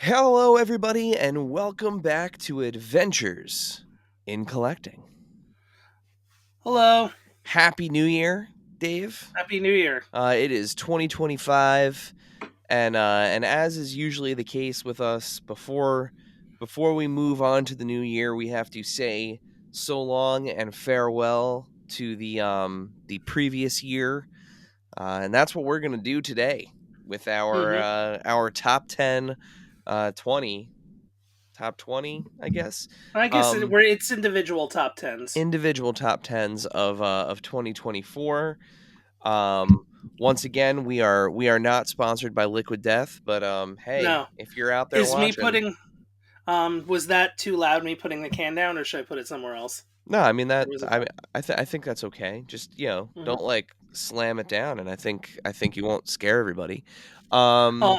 Hello, everybody, and welcome back to Adventures in Collecting. Hello. Happy New Year, Dave. Happy New Year. It is 2025, and as is usually the case with us, before we move on to the new year, we have to say so long and farewell to the previous year, and that's what we're gonna do today with hmm our top 10, 20 top 20, I guess. I guess Um, it's individual top tens. individual top 10s of 2024. Um, Once again, we are not sponsored by Liquid Death, but hey, No. if you're out there Is me watching, putting was that too loud, me putting the can down, or should I put it somewhere else? no, I mean that Or was it fine? I think that's okay. Just, hmm don't like slam it down, and I think you won't scare everybody. Oh, Um,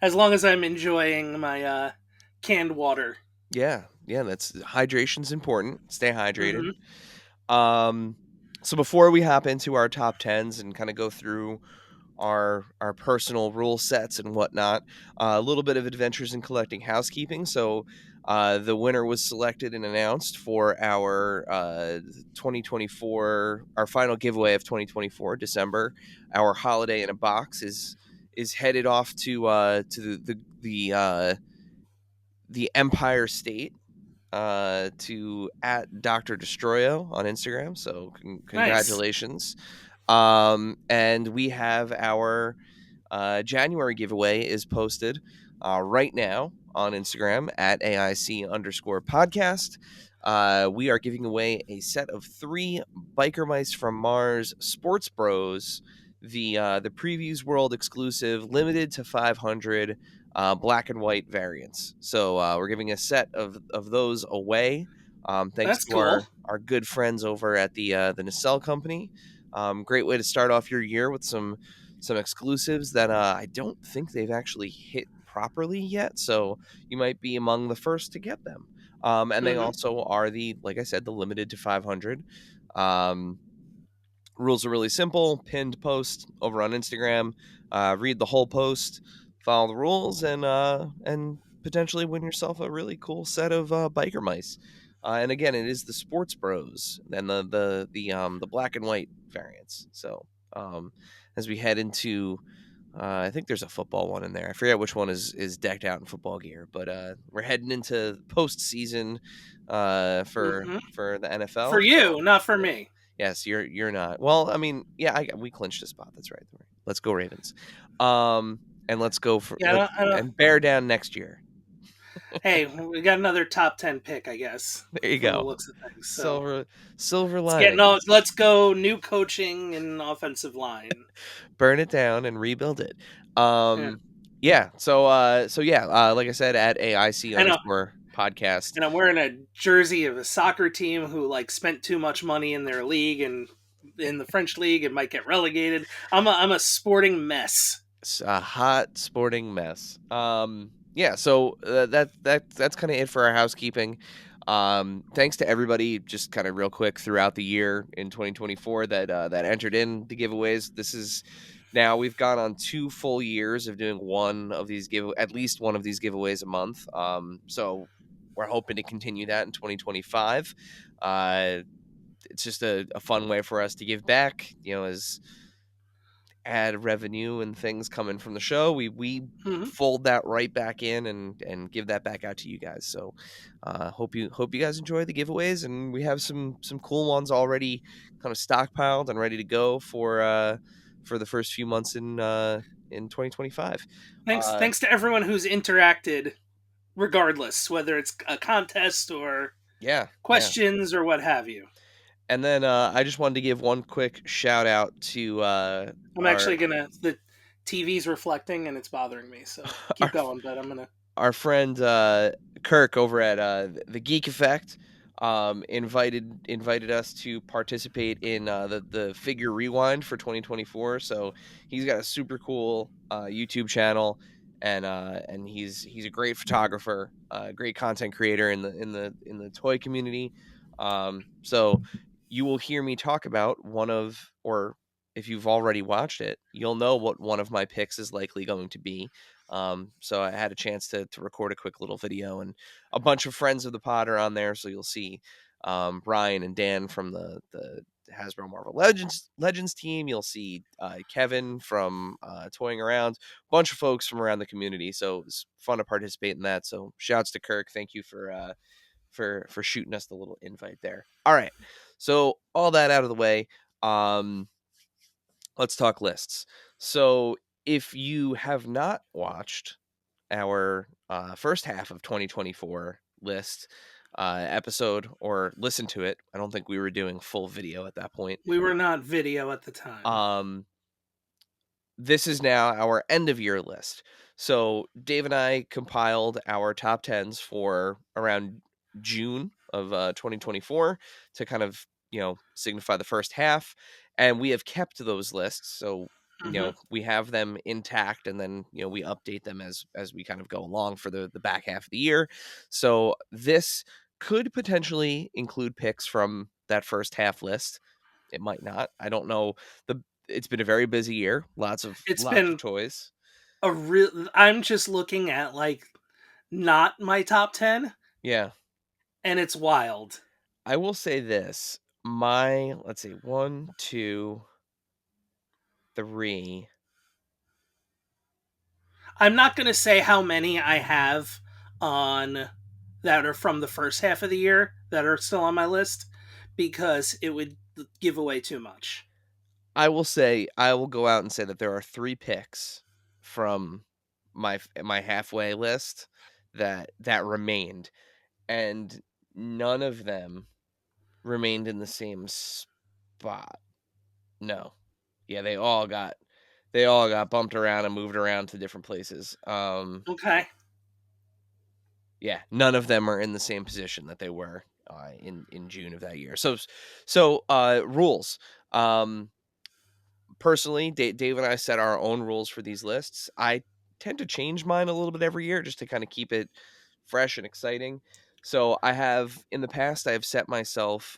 as long as I'm enjoying my canned water. yeah, yeah, that's hydration's important. Stay hydrated. hmm Um, so before we hop into our top 10s and kind of go through our personal rule sets and whatnot. A little bit of adventures in collecting housekeeping. So the winner was selected and announced for our 2024, our final giveaway of 2024, December. Our holiday in a box is headed off to the Empire State, to at Dr. Destroyo on Instagram. So Nice. congratulations. And we have our January giveaway is posted right now on Instagram at AIC_podcast. We are giving away a set of 3 Biker Mice from Mars Sports Bros, the Previews World exclusive, limited to 500 black and white variants. So we're giving a set of those away. Thanks That's to cool. our good friends over at the Nacelle Company. Great way to start off your year with some exclusives that I don't think they've actually hit properly yet. So you might be among the first to get them. And they hmm also are like I said, the limited to 500. Um, Rules are really simple. Pinned post over on Instagram. Read the whole post, follow the rules, and potentially win yourself a really cool set of biker mice. And again, it is the Sports Bros and the black and white variants. So um, as we head into, I think there's a football one in there. I forget which one is decked out in football gear, but we're heading into postseason hmm for the For NFL. So you, not for yeah. me. Yes, you're not. Well, I mean, yeah, we clinched a spot. That's right. Let's go Ravens. And let's go for Yeah, let's I don't. and bear down next year. Hey, we got another top 10 pick, I guess, There you from the go. looks of things. So Silver it's getting all. linings. Let's go. New coaching and offensive line. Burn it down and rebuild it. Yeah. Yeah. So yeah. Like I said, at AIC I know. underscore podcast. And I'm wearing a jersey of a soccer team who like spent too much money in their league and in the French league and might get relegated. I'm a sporting mess. It's a hot sporting mess. Yeah, so that's kind of it for our housekeeping. Thanks to everybody, just kind of real quick throughout the year in 2024 that entered in the giveaways. This is now we've gone on 2 full years of doing at least one of these giveaways a month. So we're hoping to continue that in 2025. It's just a fun way for us to give back, as ad revenue and things coming from the show, we hmm fold that right back in and give that back out to you guys. So hope you guys enjoy the giveaways, and we have some cool ones already kind of stockpiled and ready to go for the first few months in 2025. Uh, Thanks to everyone who's interacted, regardless whether it's a contest or yeah, yeah. questions or what have you. And then I just wanted to give one quick shout out to I'm actually gonna. The TV's reflecting and it's bothering me. So our keep going, but I'm gonna. our friend Kirk over at the Geek Effect, invited us to participate in the figure rewind for 2024. So he's got a super cool YouTube channel, and he's a great photographer, great content creator in the toy community. So you will hear me talk about or if you've already watched it, you'll know what one of my picks is likely going to be. So I had a chance to record a quick little video, and a bunch of friends of the pod are on there. So you'll see Brian and Dan from the Hasbro Marvel Legends team. You'll see Kevin from Toying Around, a bunch of folks from around the community. So it was fun to participate in that. So shouts to Kirk. Thank you for shooting us the little invite there. All right. So all that out of the way, let's talk lists. So if you have not watched our first half of 2024 list episode or listened to it, I don't think we were doing full video at that point. We were not video at the time. Um, this is now our end of year list. So Dave and I compiled our top tens for around June of 2024 to kind of, signify the first half. And we have kept those lists. So, Hmm. we have them intact, and then, we update them as we kind of go along for the back half of the year. So this could potentially include picks from that first half list. It might not. I don't know. It's been a very busy year. Lots of It's lots of been toys. a real. I'm just looking at like not my top 10, Yeah. and it's wild. I will say this. My let's see, one, two, three. I'm not going to say how many I have on that are from the first half of the year that are still on my list because it would give away too much. I will go out and say that there are three picks from my halfway list that remained, and none of them remained in the same spot. No. Yeah, they all got bumped around and moved around to different places. Okay. Yeah, none of them are in the same position that they were in June of that year. So rules. Um, Personally, Dave and I set our own rules for these lists. I tend to change mine a little bit every year just to kind of keep it fresh and exciting. So I have in the past I have set myself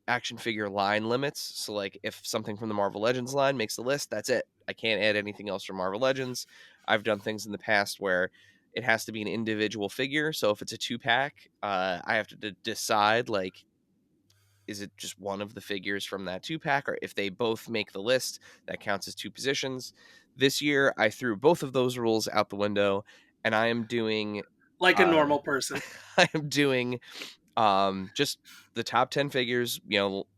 action figure line limits. So like if something from the Marvel Legends line makes the list, that's it. I can't add anything else from Marvel Legends. I've done things in the past where it has to be an individual figure. So if it's a 2-pack, I have to decide like is it just one of the figures from that 2-pack, or if they both make the list, that counts as two positions. This year, I threw both of those rules out the window, and I am doing, Like a uh, normal person. I am doing just the top 10 figures,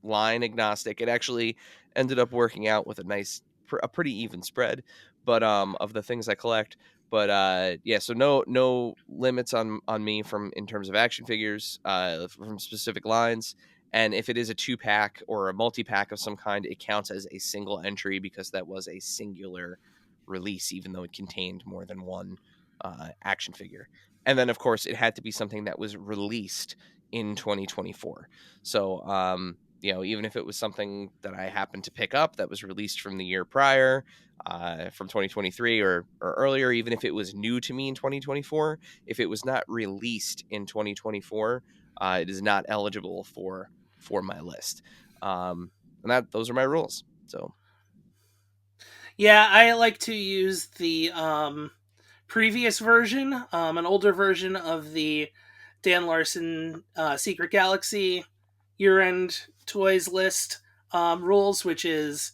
line agnostic. It actually ended up working out with a pretty even spread, but of the things I collect. But yeah, so no limits on me from in terms of action figures from specific lines. And if it is a 2-pack or a multi-pack of some kind, it counts as a single entry because that was a singular release, even though it contained more than one action figure. And then, of course, it had to be something that was released in 2024. So, even if it was something that I happened to pick up that was released from the year prior, from 2023 or earlier, even if it was new to me in 2024, if it was not released in 2024, it is not eligible for my list. And those are my rules. So, Yeah, I like to use the previous version, an older version of the Dan Larson Secret Galaxy year end toys list rules, which is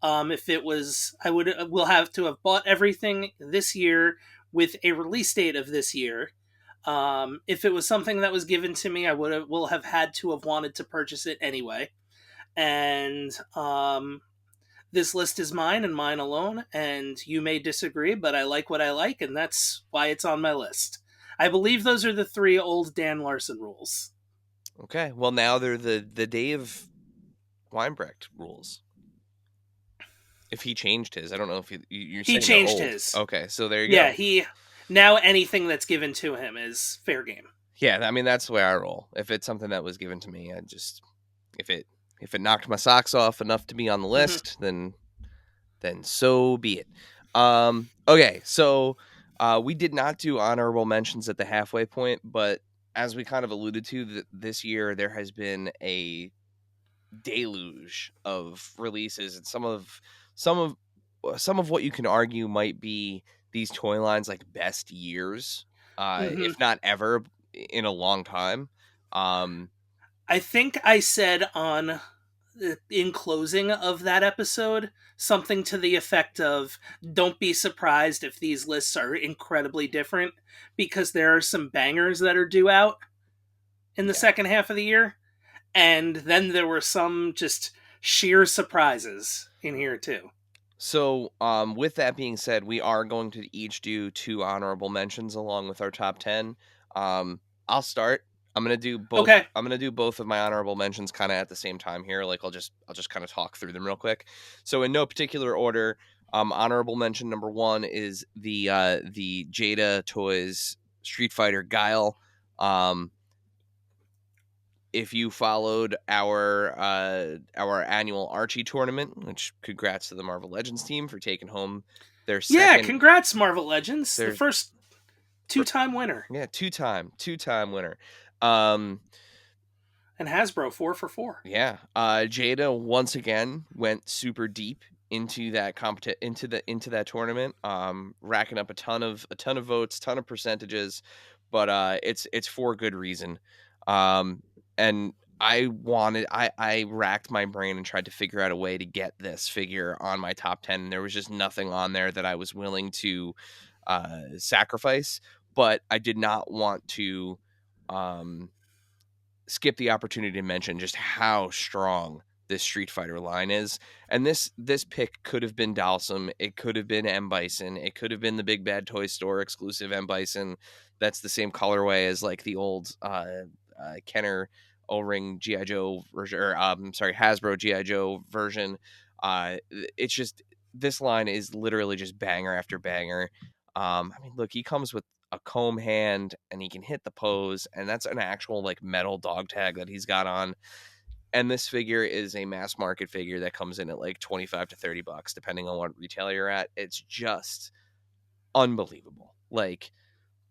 if it was, will have to have bought everything this year with a release date of this year. If it was something that was given to me, I will have had to have wanted to purchase it anyway. And this list is mine and mine alone, and you may disagree, but I like what I like, and that's why it's on my list. I believe those are the three old Dan Larson rules. okay. Well, now they're the Dave Weinbrecht rules. If he changed his, I don't know if you're He saying they're changed old. his. Okay, so there you Yeah, go. he now anything that's given to him is fair game. Yeah, I mean that's the way I roll. If it's something that was given to me, if it if it knocked my socks off enough to be on the Mhm. list, then so be it. Okay, so we did not do honorable mentions at the halfway point, but as we kind of alluded to, this year there has been a deluge of releases, and some of what you can argue might be these toy lines like best years, Hmm. if not ever, in a long time. Um, I think I said on in closing of that episode something to the effect of, don't be surprised if these lists are incredibly different, because there are some bangers that are due out in the yeah. second half of the year, and then there were some just sheer surprises in here too. So, with that being said, we are going to each do two honorable mentions along with our top 10. I'll start. I'm gonna do both. Okay. I'm gonna do both of my honorable mentions kind of at the same time here. Like I'll just kind of talk through them real quick. So in no particular order, honorable mention number one is the Jada Toys Street Fighter Guile. Um, if you followed our annual Archie tournament, which congrats to the Marvel Legends team for taking home their Yeah, second congrats, Marvel Legends, the their first two-time winner. yeah, two-time winner. Um And Hasbro 4 for 4. yeah, Jada once again went super deep into that into that tournament, racking up a ton of votes, ton of percentages, but it's for good reason. Um and I racked my brain and tried to figure out a way to get this figure on my top 10, and there was just nothing on there that I was willing to sacrifice, but I did not want to um skip the opportunity to mention just how strong this Street Fighter line is. And this pick could have been Dalsum, it could have been M Bison, it could have been the Big Bad Toy Store exclusive M Bison. That's the same colorway as like the old Kenner O-ring GI Joe version, or sorry, Hasbro GI Joe version. It's just, this line is literally just banger after banger. I mean, look, he comes with a comb hand and he can hit the pose, and that's an actual like metal dog tag that he's got on. And this figure is a mass market figure that comes in at like 25 to 30 bucks depending on what retailer you're at. It's just unbelievable, like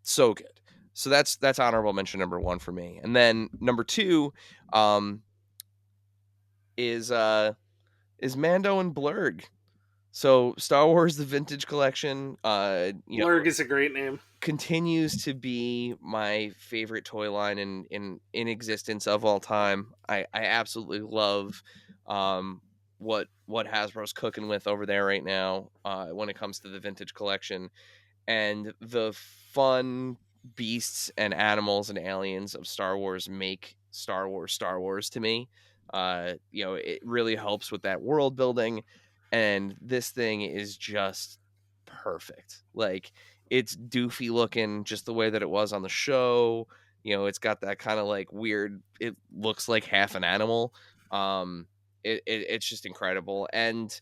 so good. So that's honorable mention number one for me. And then number two um is Mando and Blurg. So Star Wars the Vintage Collection, Blurg is a great name. continues to be my favorite toy line in existence of all time. I absolutely love what Hasbro's cooking with over there right now when it comes to the vintage collection, and the fun beasts and animals and aliens of Star Wars make Star Wars to me. It really helps with that world building, and this thing is just perfect. Like, it's doofy looking just the way that it was on the show. It's got that kind of like weird, it looks like half an animal. It's just incredible. And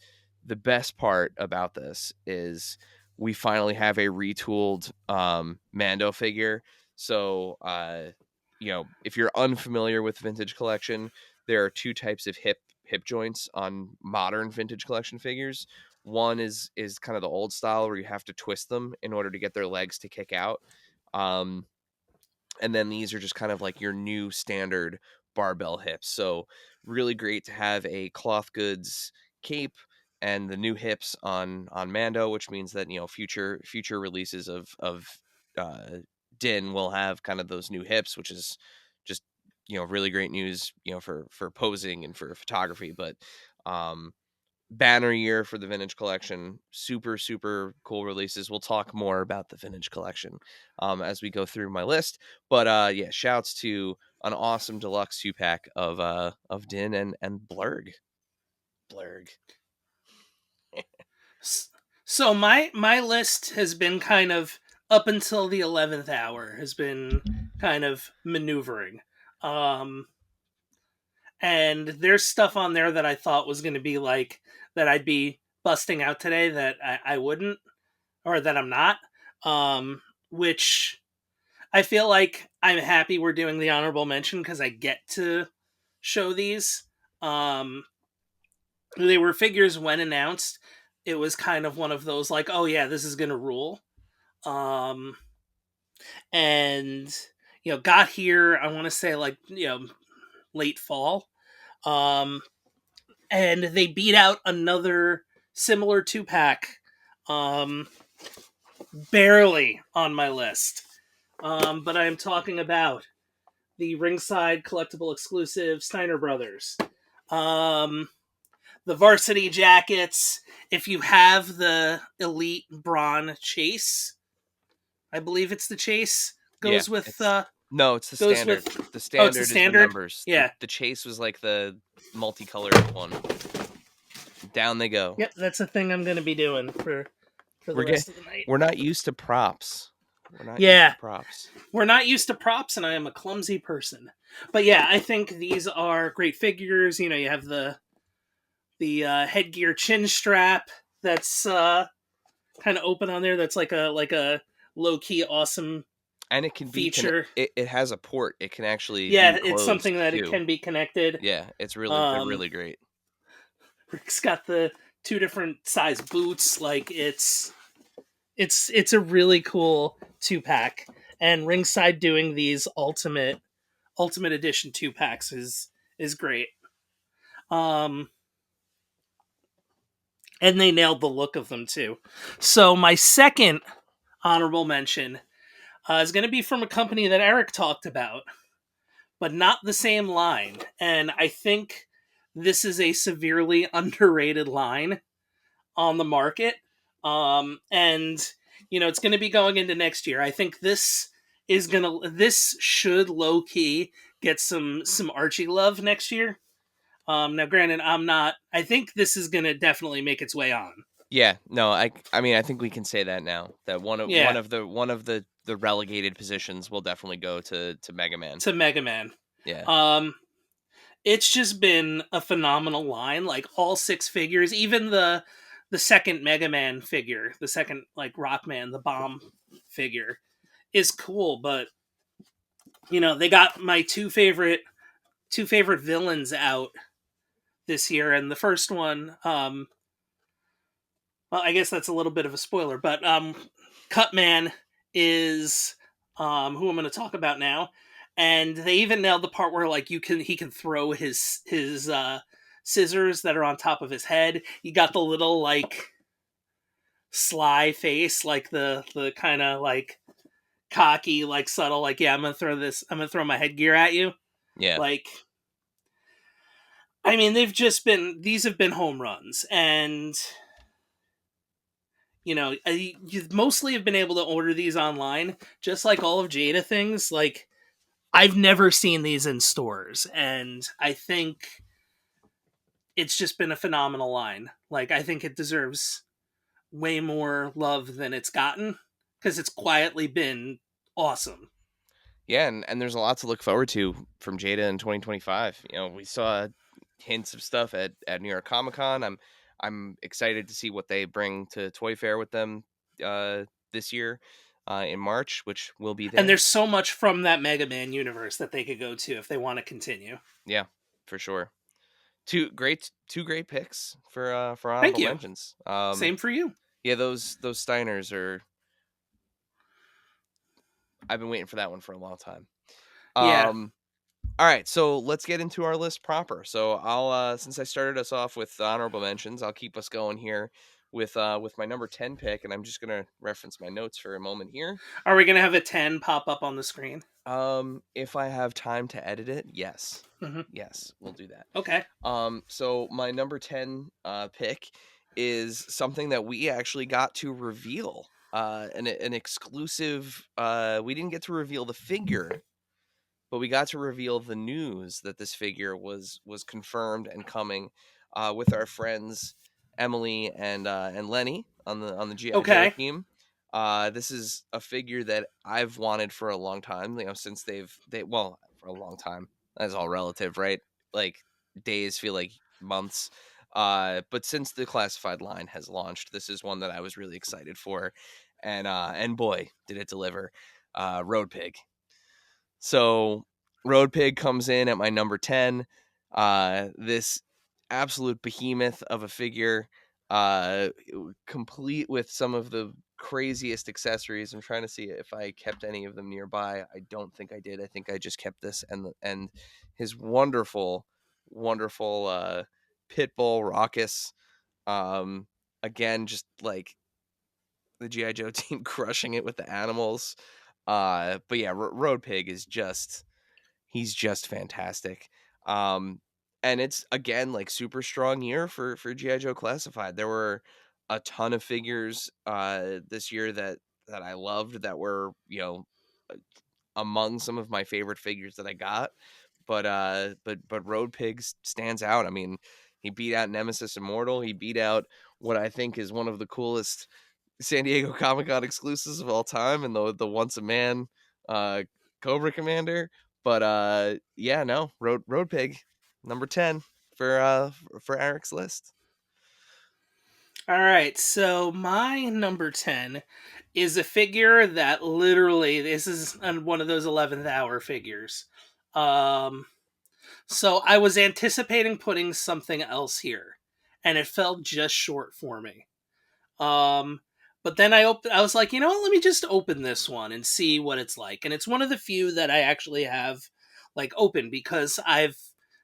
the best part about this is we finally have a retooled Mando figure. So, if you're unfamiliar with vintage collection, there are two types of hip joints on modern vintage collection figures. One is kind of the old style where you have to twist them in order to get their legs to kick out. Um, and then these are just kind of like your new standard barbell hips. So really great to have a cloth goods cape and the new hips on Mando, which means that future releases of uh, Din will have kind of those new hips, which is just really great news for posing and for photography. But um, banner year for the vintage collection, super super cool releases. We'll talk more about the vintage collection as we go through my list, but yeah, shouts to an awesome deluxe 2-pack of Din and Blurg. So my list has been kind of, up until the 11th hour, has been kind of maneuvering. Um and there's stuff on there that I thought was going to be like, that I'd be busting out today, that I wouldn't, or that I'm not. Which I feel like I'm happy we're doing the honorable mention, because I get to show these. Um, they were figures when announced. It was kind of one of those like, oh yeah, this is gonna rule. Um, and got here. I want to say like late fall. Um, and they beat out another similar 2-pack. Um, barely on my list. But I am talking about the ringside collectible exclusive Steiner Brothers. Um, the varsity jackets. If you have the Elite Braun Chase, I believe it's the Chase, Yeah, goes with it's no, it's the goes standard. with. The Oh, it's the standard is the standard. numbers. The Yeah. the chase was like the multicolored one. Down they go. Yep, that's the thing I'm going to be doing for the We're get rest of the night. we're not used to props. We're not used to Yeah, props. we're not used to props, and I am a clumsy person. But yeah, I think these are great figures. You know, you have the headgear chin strap that's kind of open on there. That's like a low key awesome And it can be feature. it has a port. It can actually be Yeah, it's closed something that it too. can be connected. Yeah, they're Um, really great. Rick's got the two different size boots. Like it's a really cool 2 pack. And Ringside doing these ultimate edition 2 packs is great. Um, and they nailed the look of them too. So my second honorable mention is going to be from a company that Erik talked about, but not the same line. And I think this is a severely underrated line on the market. And it's going to be going into next year. I think this should low key get some Archie love next year. Now, granted, I'm not. I think this is going to definitely make its way on. Yeah, no, I mean I think we can say that now that Yeah, one of the relegated positions will definitely go to Mega Man. to Mega Man. Yeah. Um, it's just been a phenomenal line. Like all 6 figures, even the second Mega Man figure, the second like Rockman, the bomb figure, is cool. But they got my two favorite villains out this year, and the first one, well, I guess that's a little bit of a spoiler, but Cutman is who I'm going to talk about now, and they even nailed the part where like he can throw his scissors that are on top of his head. You got the little like sly face, like the kind of like cocky, like subtle, like yeah, I'm gonna throw my headgear at you. Yeah. Like, I mean, these have been home runs, and you mostly have been able to order these online, just like all of Jada things. Like, I've never seen these in stores, and I think it's just been a phenomenal line. Like, I think it deserves way more love than it's gotten because it's quietly been awesome. Yeah, and there's a lot to look forward to from Jada in 2025. We saw hints of stuff at New York Comic Con. I'm excited to see what they bring to Toy Fair with them this year in March, which will be And there. there's so much from that Mega Man universe that they could go to if they want to continue. Yeah, for sure. Two great picks for Thank honorable you. mentions. Same for you. Yeah, those Steiners are. I've been waiting for that one for a long time. Yeah. Um, all right, so let's get into our list proper. So I'll since I started us off with the honorable mentions, I'll keep us going here with my number 10 pick, and I'm just gonna reference my notes for a moment here. Are we gonna have a 10 pop up on the screen? If I have time to edit it, yes. Mm-hmm. Yes, we'll do that. Okay. So my number 10 pick is something that we actually got to reveal. An exclusive we didn't get to reveal the figure, but we got to reveal the news that this figure was confirmed and coming with our friends Emily and Lenny on the GI Joe Okay. team. This is a figure that I've wanted for a long time. Since well, for a long time. That's all relative, right? Like days feel like months. But since the classified line has launched, this is one that I was really excited for, and boy, did it deliver. Road Pig. So Road Pig comes in at my number 10. This absolute behemoth of a figure, complete with some of the craziest accessories. I'm trying to see if I kept any of them nearby. I don't think I did. I think I just kept this and his wonderful pit bull raucous. Again, just like the GI Joe team crushing it with the animals. But yeah, Road Pig is just he's just fantastic. Um, and it's again like super strong year for GI Joe Classified. There were a ton of figures this year that I loved that were among some of my favorite figures that I got. But Road Pigs stands out. I mean, he beat out Nemesis Immortal. He beat out what I think is one of the coolest San Diego Comic Con exclusives of all time, and the Once a Man uh, Cobra Commander. But yeah, no, Road Pig, number 10 for Eric's list. All right, so my number 10 is a figure that literally this is one of those 11th hour figures. Um so I was anticipating putting something else here and it fell just short for me. Um but then I was like, you know what, let me just open this one and see what it's like. And it's one of the few that I actually have like open because I've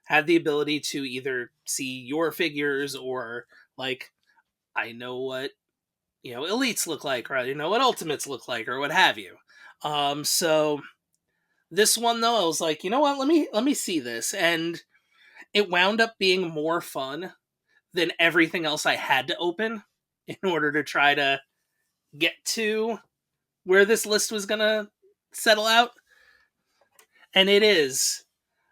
had the ability to either see your figures or like I know what elites look like, or what ultimates look like, or what have you. So this one though, I was like, you know what, let me see this, and it wound up being more fun than everything else I had to open in order to try to get to where this list was gonna settle out, and it is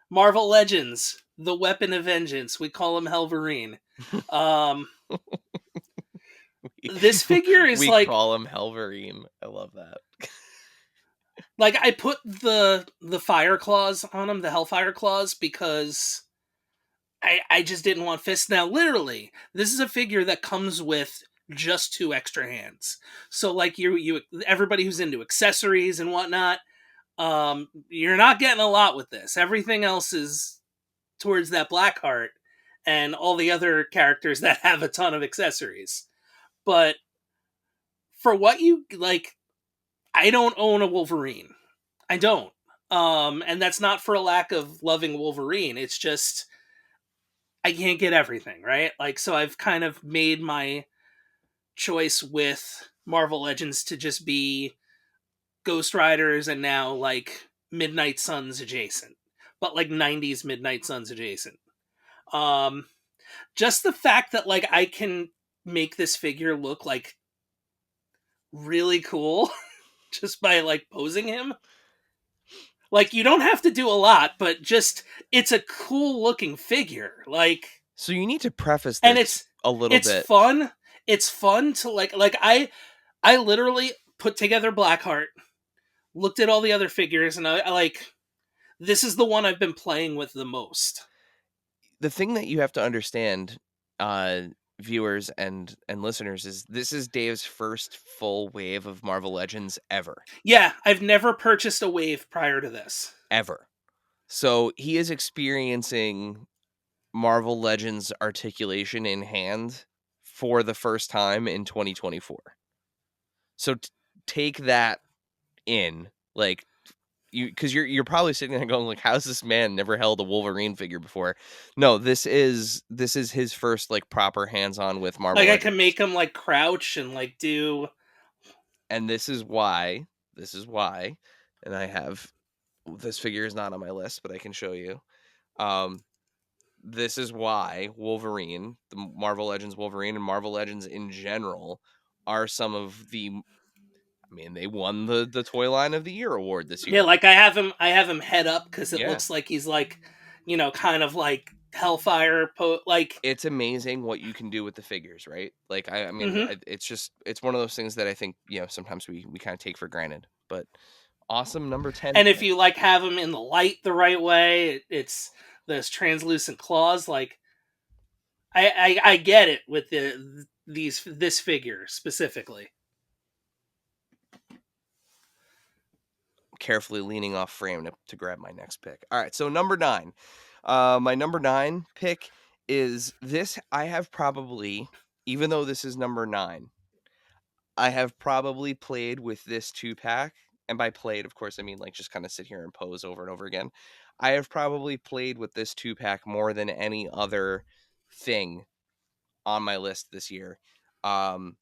Marvel Legends, the Weapon of Vengeance. We call him Helverine. Um, we, this figure is we like call him Helverine. I love that. I put the fire claws on him, the Hellfire claws, because I just didn't want fists. Now, literally, this is a figure that comes with just two extra hands. So, like you everybody who's into accessories and whatnot, you're not getting a lot with this. Everything else is towards that black heart and all the other characters that have a ton of accessories. But for what you like, I don't own a Wolverine. I don't. And that's not for a lack of loving Wolverine. It's just I can't get everything, right? Like, so I've kind of made my choice with Marvel Legends to just be Ghost Riders and now like Midnight Suns adjacent, but like 90s Midnight Suns adjacent. Um, just the fact that like I can make this figure look like really cool just by like posing him. Like you don't have to do a lot, but just it's a cool looking figure. Like So you need to preface and this a little it's bit. fun. It's fun to I literally put together Blackheart, looked at all the other figures, and I like this is the one I've been playing with the most. The thing that you have to understand, uh, viewers and listeners, is this is Dave's first full wave of Marvel Legends ever. Yeah, I've never purchased a wave prior to this. Ever. So he is experiencing Marvel Legends articulation in hand for the first time in 2024. So take that in, like, because you're probably sitting there going like, how's this man never held a Wolverine figure before? No, this is his first like proper hands-on with Marvel Like I can Legends. make him like crouch and like do And this is why, and I have, this figure is not on my list, but I can show you. Um, this is why Wolverine, the Marvel Legends Wolverine, and Marvel Legends in general are some of the. I mean, they won the Toy Line of the Year award this yeah. year. Like I have him head up because it Yeah, looks like he's like kind of like Hellfire like. it's amazing what you can do with the figures, right? Like, I mean, Mm-hmm. it's one of those things that I think sometimes we kind of take for granted. But awesome number 10 And if pick. you like have him in the light the right way, it's those translucent claws. Like I get it with this figure specifically. Carefully leaning off frame to grab my next pick. All right, so number 9. My number 9 pick is this. I have probably, even though this is number 9, I have probably played with this 2-pack, and by played, of course, I mean like just kind of sit here and pose over and over again. I have probably played with this 2-pack more than any other thing on my list this year. Um,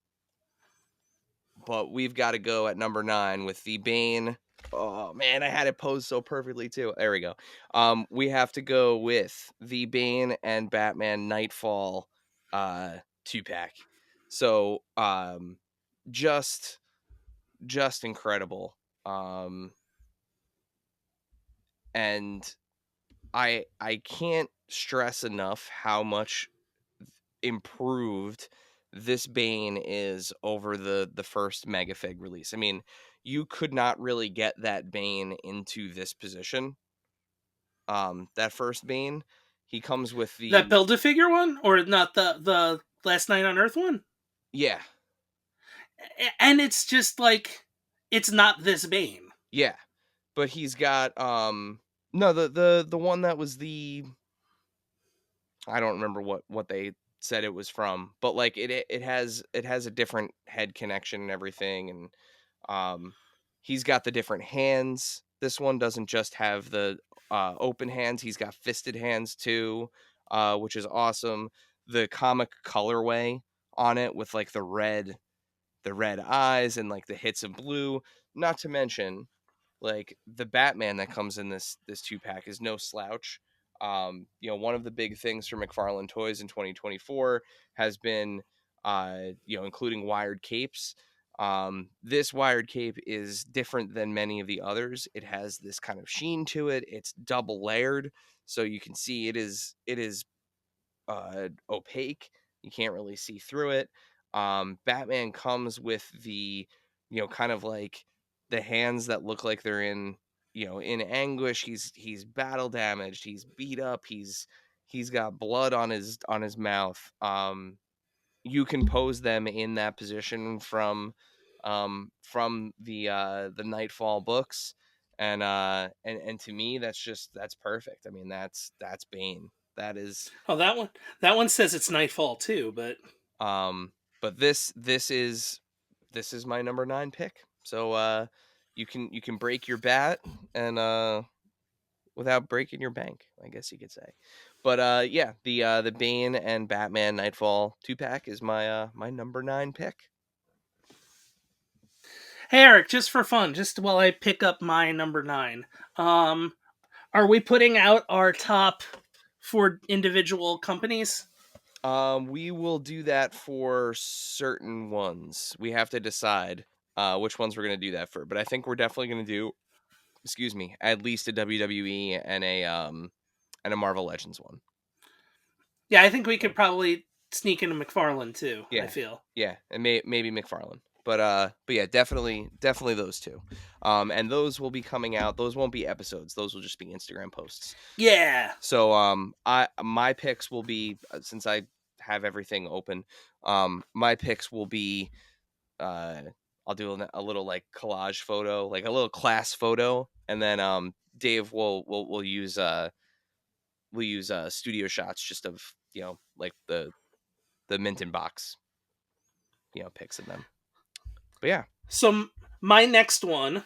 but we've got to go at number 9 with the Bane. Oh man, I had it posed so perfectly too. There we go. We have to go with the Bane and Batman Nightfall 2-pack. So just incredible. And I can't stress enough how much improved this Bane is over the first Megafig release. I mean, you could not really get that Bane into this position. That first Bane, he comes with That the Build-A-Figure one, or not the Last Night on Earth one? yeah, And it's just like it's not this Bane. yeah, but he's got no the one that was the I don't remember what they said it was from, but like it has a different head connection and everything, and he's got the different hands. This one doesn't just have the open hands; he's got fisted hands too, which is awesome. The comic colorway on it with like the red eyes and like the hits of blue. Not to mention like the Batman that comes in this 2-pack is no slouch. One of the big things for McFarlane Toys in 2024 has been including wired capes. This wired cape is different than many of the others. It has this kind of sheen to it. It's double layered, so you can see it is opaque. You can't really see through it. Batman comes with the, kind of like the hands that look like they're in anguish. He's battle damaged. He's beat up. He's got blood on his mouth. You can pose them in that position from the Nightfall books, and to me that's perfect. I mean that's Bane. That is Oh, that one says it's Nightfall too, but um but this is my number 9 pick. So you can break your bat and without breaking your bank, I guess you could say. But yeah, the Bane and Batman Nightfall 2-pack is my number 9 pick. hey Eric, just for fun, just while I pick up my number 9, um, are we putting out our top for individual companies? We will do that for certain ones. We have to decide which ones we're going to do that for. But I think we're definitely going to do, excuse me, at least a WWE and a Marvel Legends one. Yeah, I think we So, could probably sneak into McFarlane too. I yeah, feel. yeah, and maybe McFarlane. But yeah, definitely those two. And those will be coming out. Those won't be episodes. Those will just be Instagram posts. Yeah. So I my picks will be since I have everything open. My picks will be uh I'll do a little like collage photo, like a little class photo, and then Dave will use studio shots just of like the mint in box pics of them. But yeah, So my next one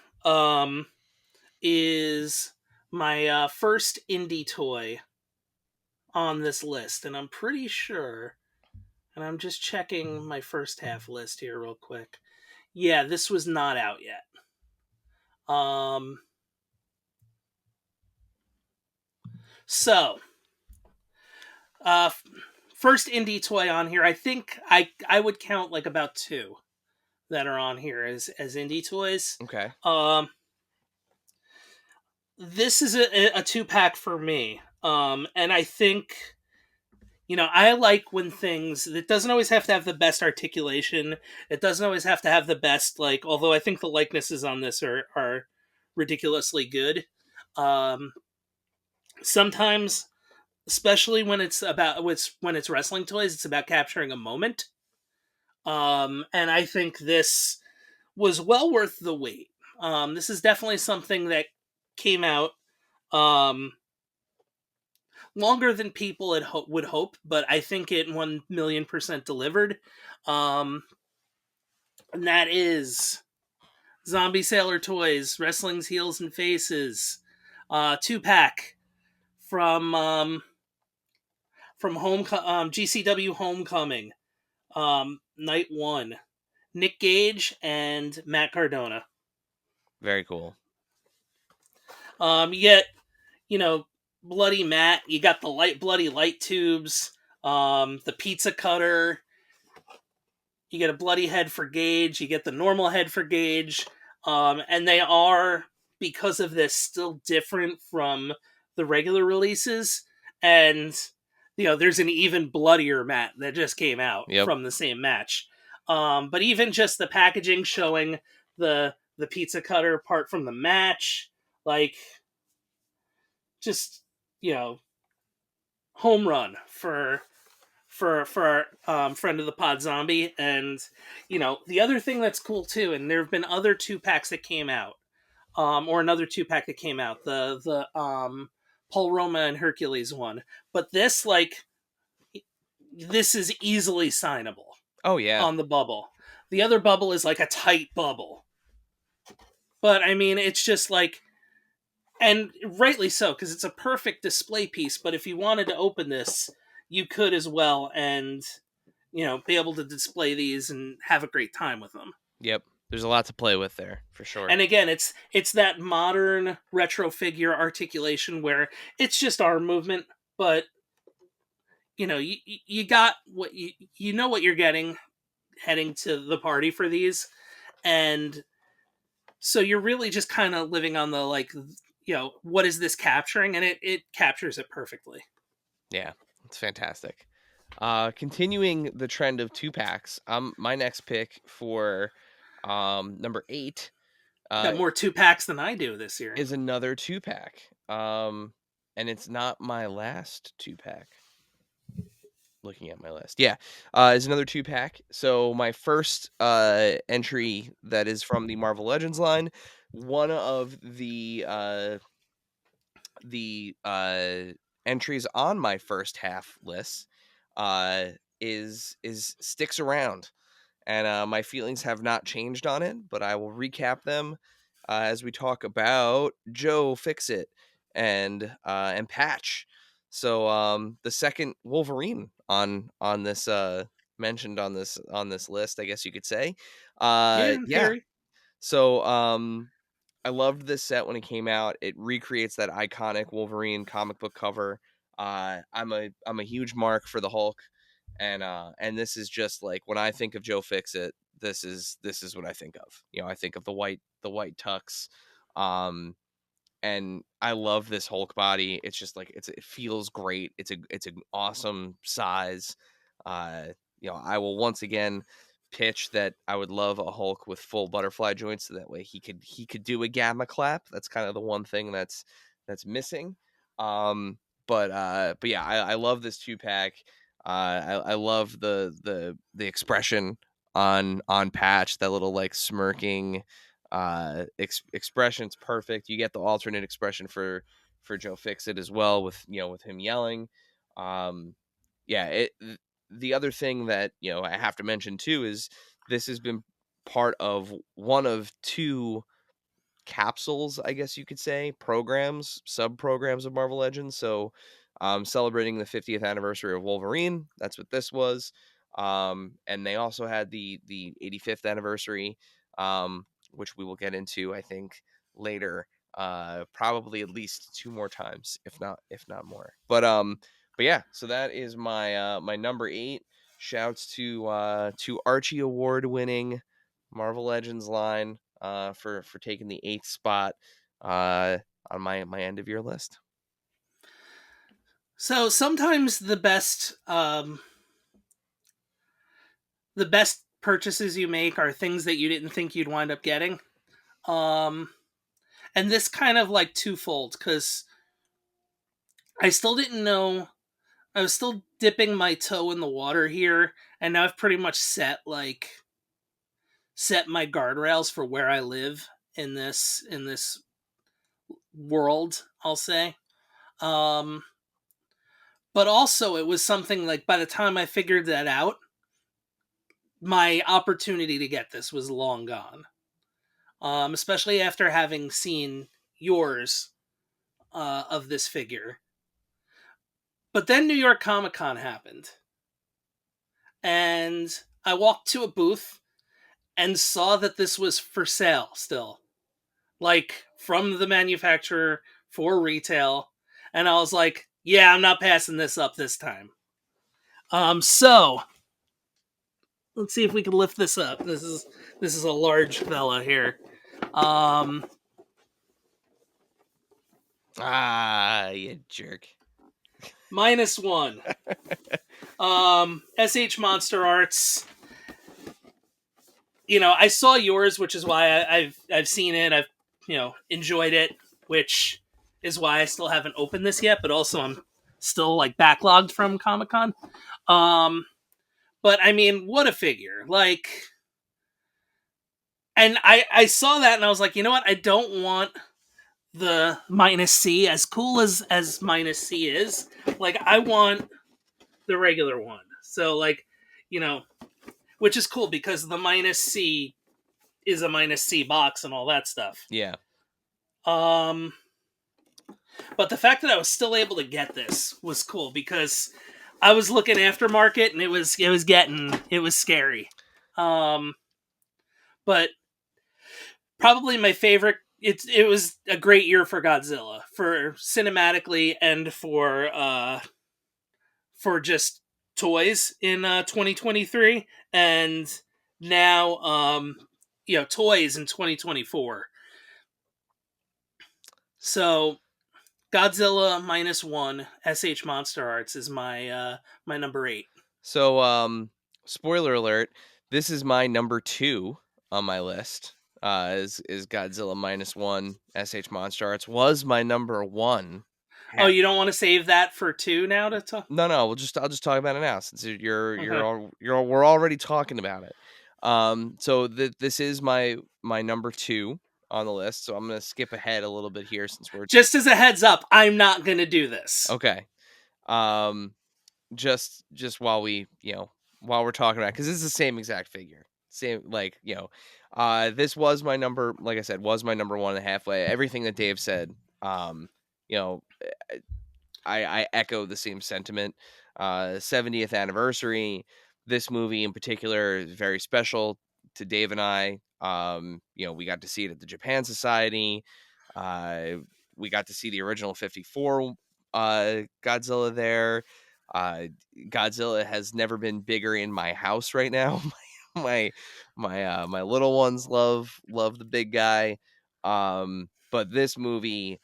is my first indie toy on this list, and I'm pretty sure. And I'm just checking my first half list here real quick. Yeah, this was not out yet. Um, so uh, first indie toy on here. I think I would count like about two that are on here as indie toys. okay, Um, this is a 2-pack for me. And I think I like when things, it doesn't always have to have the best articulation. It doesn't always have to have the best, like, although I think the likenesses on this are ridiculously good. Um, Sometimes, especially when it's wrestling toys, it's about capturing a moment. And I think this was well worth the wait. This is definitely something that came out um, longer than people would hope, but I think it 1,000,000% delivered. Um, and that is Zombie Sailor Toys, Wrestling's Heels and Faces, 2-pack from GCW Homecoming, Night 1. Nick Gage and Matt Cardona. Very cool. You get, you know, bloody Matt. You got the bloody light tubes. The pizza cutter. You get a bloody head for Gage. You get the normal head for Gage. And they are, because of this, still different from the regular releases. And there's an even bloodier Matt that just came out Yep. from the same match. But even just the packaging showing the pizza cutter part from the match, like, just, home run for our friend of the pod zombie. And the other thing that's cool too, and there have been other 2-packs that came out, or another 2-pack that came out, the Paul Roma and Hercules one. But this is easily signable Oh yeah. on the bubble. The other bubble is like a tight bubble, but I mean, it's just like, and rightly so, because it's a perfect display piece. But if you wanted to open this, you could as well, and be able to display these and have a great time with them. Yep. There's a lot to play with there for sure. And again, it's that modern retro figure articulation where it's just arm movement, but you got what you know what you're getting heading to the party for these. And so you're really just kind of living on the, like, what is this capturing, and it captures it perfectly. Yeah, it's fantastic. Continuing the trend of 2-packs, my next pick for number 8 Got more 2-packs than I do this year. is another 2-pack. And it's not my last 2-pack. Looking at my list, yeah, is another 2-pack. So my first entry that is from the Marvel Legends line, one of the entries on my first half list is Sticks Around, and my feelings have not changed on it, but I will recap them as we talk about Joe Fixit and Patch. So the second Wolverine on this mentioned on this list, I guess you could say. Yeah, in Yeah. theory. So I loved this set when it came out. It recreates that iconic Wolverine comic book cover. I'm a huge mark for the Hulk, and this is just like, when I think of Joe Fixit, this is what I think of. I think of the white tux, and I love this Hulk body. It's just like, it feels great. It's an awesome size. Uh, I will once again pitch that I would love a Hulk with full butterfly joints, so that way he could do a gamma clap. That's kind of the one thing that's missing. Um, but yeah, I love this 2-pack. I love the expression on Patch, that little like smirking expression's perfect. You get the alternate expression for Joe Fixit as well, with him yelling. um yeah, the other thing that I have to mention too is this has been part of one of 2 capsules, I guess you could say, programs, sub programs of Marvel Legends. So, celebrating the 50th anniversary of Wolverine, that's what this was. And they also had the 85th anniversary, which we will get into, I think, later. Probably at least 2 more times, if not more. But yeah, so that is my number 8. Shouts to Archie Award winning Marvel Legends line, for taking the 8th spot on my end of year list. So sometimes the best purchases you make are things that you didn't think you'd wind up getting. Um, and this kind of like twofold, because I still didn't know. I was still dipping my toe in the water here, and now I've pretty much set my guardrails for where I live in this world, I'll say. Um, but also, it was something like, by the time I figured that out, my opportunity to get this was long gone. Especially after having seen yours of this figure. But then New York Comic Con happened, and I walked to a booth, and saw that this was for sale still, like from the manufacturer for retail, and I was like, yeah, I'm not passing this up this time. So let's see if we can lift this up. This is a large fella here. Um, Ah, you jerk. -1. SH Monster Arts. I saw yours, which is why I've seen it. I've enjoyed it, which is why I still haven't opened this yet. But also, I'm still like backlogged from Comic Con. Um, but I mean, what a figure! Like, and I saw that and I was like, you know what? I don't want the -C, as cool as -C is. Like, I want the regular one. So like, you know, which is cool because the -C is a -C box and all that stuff. Yeah. Um, but the fact that I was still able to get this was cool because I was looking aftermarket and it was scary. Um, but probably my favorite. It was a great year for Godzilla, for cinematically and for just toys in 2023, and now toys in 2024. So Godzilla -1 SH Monster Arts is my number 8. So, spoiler alert, this is my number 2 on my list. Is Godzilla -1 SH Monster Arts was my number 1. Oh, you don't want to save that for 2 now to talk? No, no, I'll just talk about it now since Okay. we're already talking about it. So this is my number 2 on the list. So I'm gonna skip ahead a little bit here since we're Just as a heads up, I'm not going to do this. okay. Um, just while while we're talking about, because it's the same exact figure, same this was my number, like I said, was my number 1.5. Everything that Dave said, you know, I echo the same sentiment. 70th anniversary. This movie in particular is very special to Dave and I. We got to see it at the Japan Society. Uh, we got to see the original 54 Godzilla there. Uh, Godzilla has never been bigger in my house right now. my my little ones love the big guy. But this movie,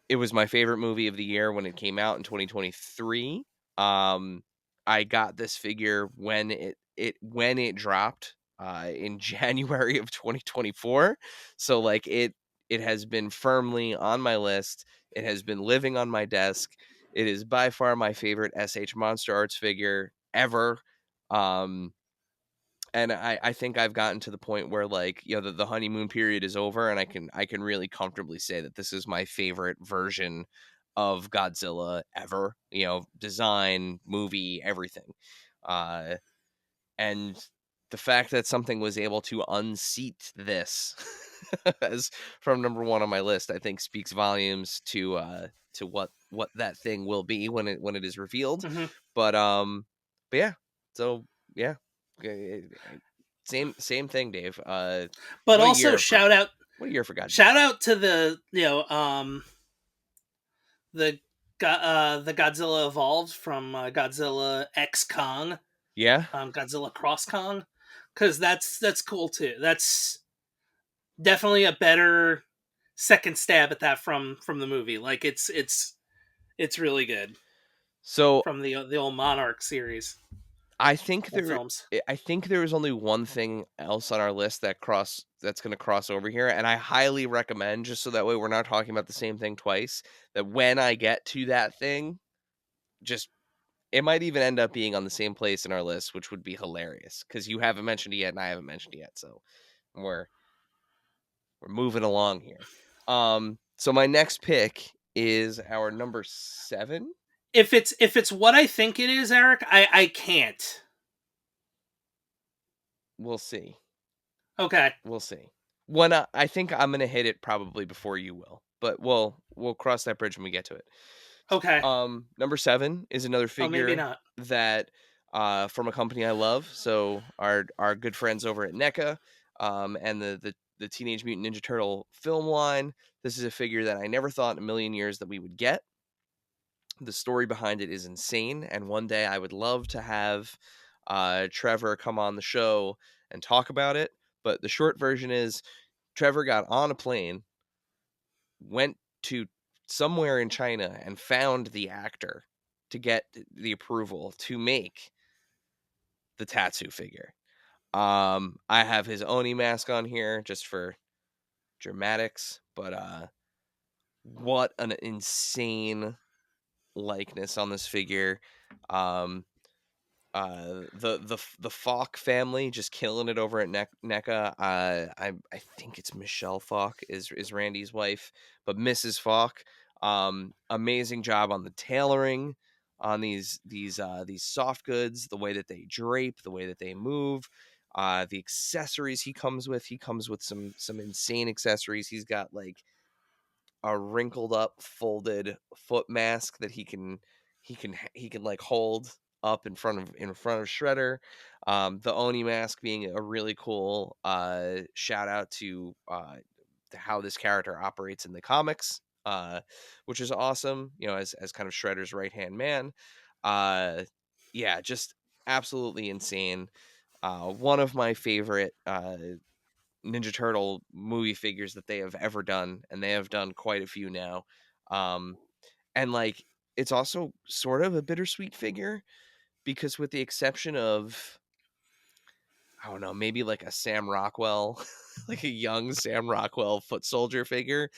it was my favorite movie of the year when it came out in 2023. Um, I got this figure when it dropped in January of 2024. So like it has been firmly on my list. It has been living on my desk. It is by far my favorite SH Monster Arts figure ever. Um, and I think I've gotten to the point where like the honeymoon period is over, and I can really comfortably say that this is my favorite version of Godzilla ever. Design, movie, everything. uh and the fact that something was able to unseat this as from number 1 on my list, I think speaks volumes to what that thing will be when it is revealed. Hmm. But yeah, so yeah. Same thing, Dave. But What a also year for shout out what a year for Godzilla. shout out to the the the Godzilla evolved from Godzilla X Kong, Yeah. Godzilla Cross Kong, because that's cool too. That's definitely a better second stab at that from the movie. Like it's really good So from the old Monarch series, I think old films. I think there is only one thing else on our list that's going to cross over here, and I highly recommend, just so that way we're not talking about the same thing twice, that when I get to that thing, just it might even end up being on the same place in our list, which would be hilarious because you haven't mentioned it yet and I haven't mentioned it yet, so we're we're moving along here. So my next pick is our number 7. If it's what I think it is, Eric, I can't. We'll see. Okay. We'll see. When I think I'm gonna hit it probably before you will, but we'll cross that bridge when we get to it. Okay. Number 7 is another Oh, maybe figure not. that from a company I love. So our good friends over at NECA, and the Teenage Mutant Ninja Turtle film line. This is a figure that I never thought in a million years that we would get. The story behind it is insane, and one day I would love to have Trevor come on the show and talk about it. But the short version is Trevor got on a plane, went to somewhere in China, and found the actor to get the approval to make the Tatsu figure. I have his Oni mask on here just for dramatics, but what an insane likeness on this figure. Um, the Falk family just killing it over at NECA. I think it's Michelle Falk is Randy's wife, but Mrs. Falk, amazing job on the tailoring on these soft goods, the way that they drape, the way that they move, the accessories he comes with some insane accessories. He's got like a wrinkled up folded foot mask that he can like hold up in front of Shredder. The Oni mask being a really cool shout out to how this character operates in the comics, which is awesome, as kind of Shredder's right hand man. uh yeah, just absolutely insane. One of my favorite Ninja Turtle movie figures that they have ever done, and they have done quite a few now. Um, and like, it's also sort of a bittersweet figure because, with the exception of, I don't know, maybe like a Sam Rockwell, like a young Sam Rockwell foot soldier figure,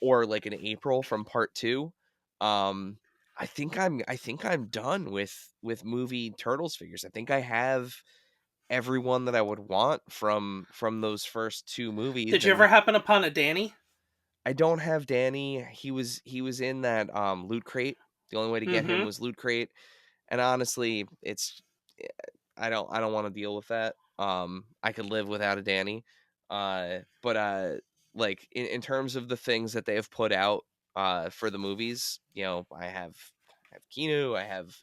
or like an April from Part Two. Um, I think I'm done with movie Turtles figures. I think I have everyone that I would want from those first two movies. Did you ever And happen upon a Danny? I don't have Danny. He was in that Loot Crate. The only way to get him Mm-hmm. was Loot Crate. And honestly, eh, I don't want to deal with that. I could live without a Danny. But like in terms of the things that they have put out for the movies, I have Kinu, I have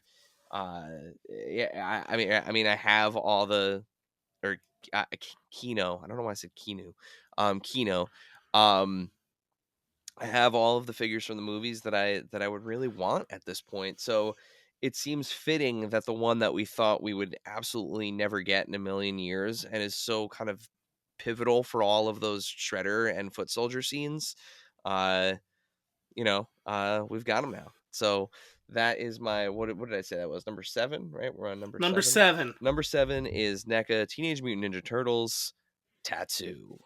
yeah, I mean I have all the, or Kino. I don't know why I said Kinu. Kino. Um, I have all of the figures from the movies that I would really want at this point. So it seems fitting that the one that we thought we would absolutely never get in a million years, and is so kind of pivotal for all of those Shredder and Foot Soldier scenes, uh, we've got them now. So that is my, what did I say that was? Number 7, right? We're on number Number 7. 7. Number 7 is NECA Teenage Mutant Ninja Turtles Tatsu.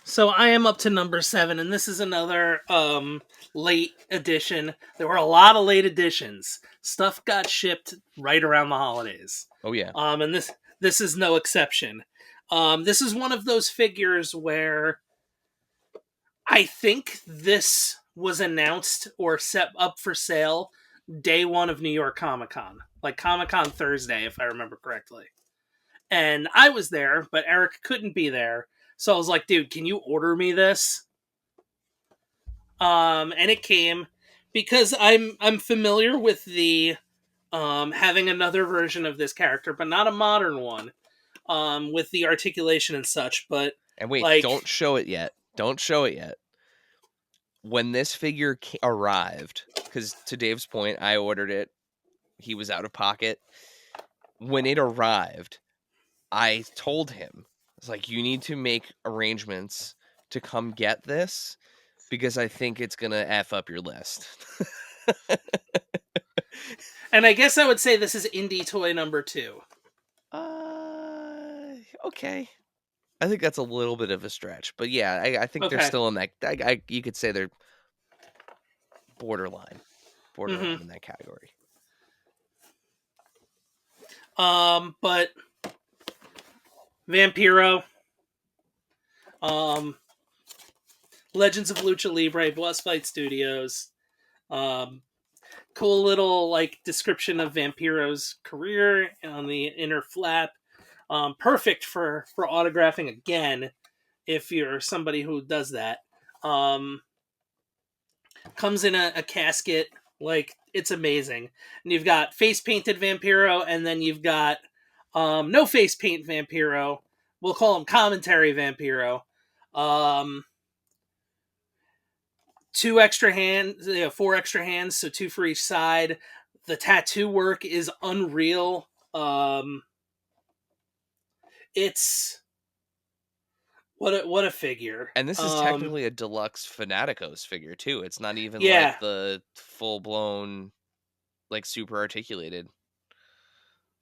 So I am up to number 7, and this is another late edition. There were a lot of late editions. Stuff got shipped right around the holidays. Oh yeah. And this is no exception. This is one of those figures where I think this was announced or set up for sale day one of New York Comic Con, like Comic Con Thursday, if I remember correctly. And I was there, but Erik couldn't be there. So I was like, dude, can you order me this? And it came because I'm familiar with the having another version of this character, but not a modern one, with the articulation and such. But And wait, don't like, show it yet. Don't show it yet. When this figure arrived, because to Dave's point, I ordered it. He was out of pocket. When it arrived, I told him, I was like, you need to make arrangements to come get this because I think it's going to F up your list. and I guess I would say this is indie toy number 2. Okay. I think that's a little bit of a stretch, but yeah, I think they're Okay. still in that. You could say they're borderline, Mm-hmm. borderline in that category. But Vampiro, um, Legends of Lucha Libre, Boss Fight Studios. Um, cool little like description of Vampiro's career on the inner flap. Perfect for autographing again if you're somebody who does that. Um, comes in a casket. Like, it's amazing. And you've got face painted Vampiro, and then you've got no face paint Vampiro. We'll call him commentary Vampiro. Um, two extra hands, four extra hands, so two for each side. The tattoo work is unreal. It's what a figure. And this is technically a deluxe Fanaticos figure too. It's not even like Yeah, the full blown, like super articulated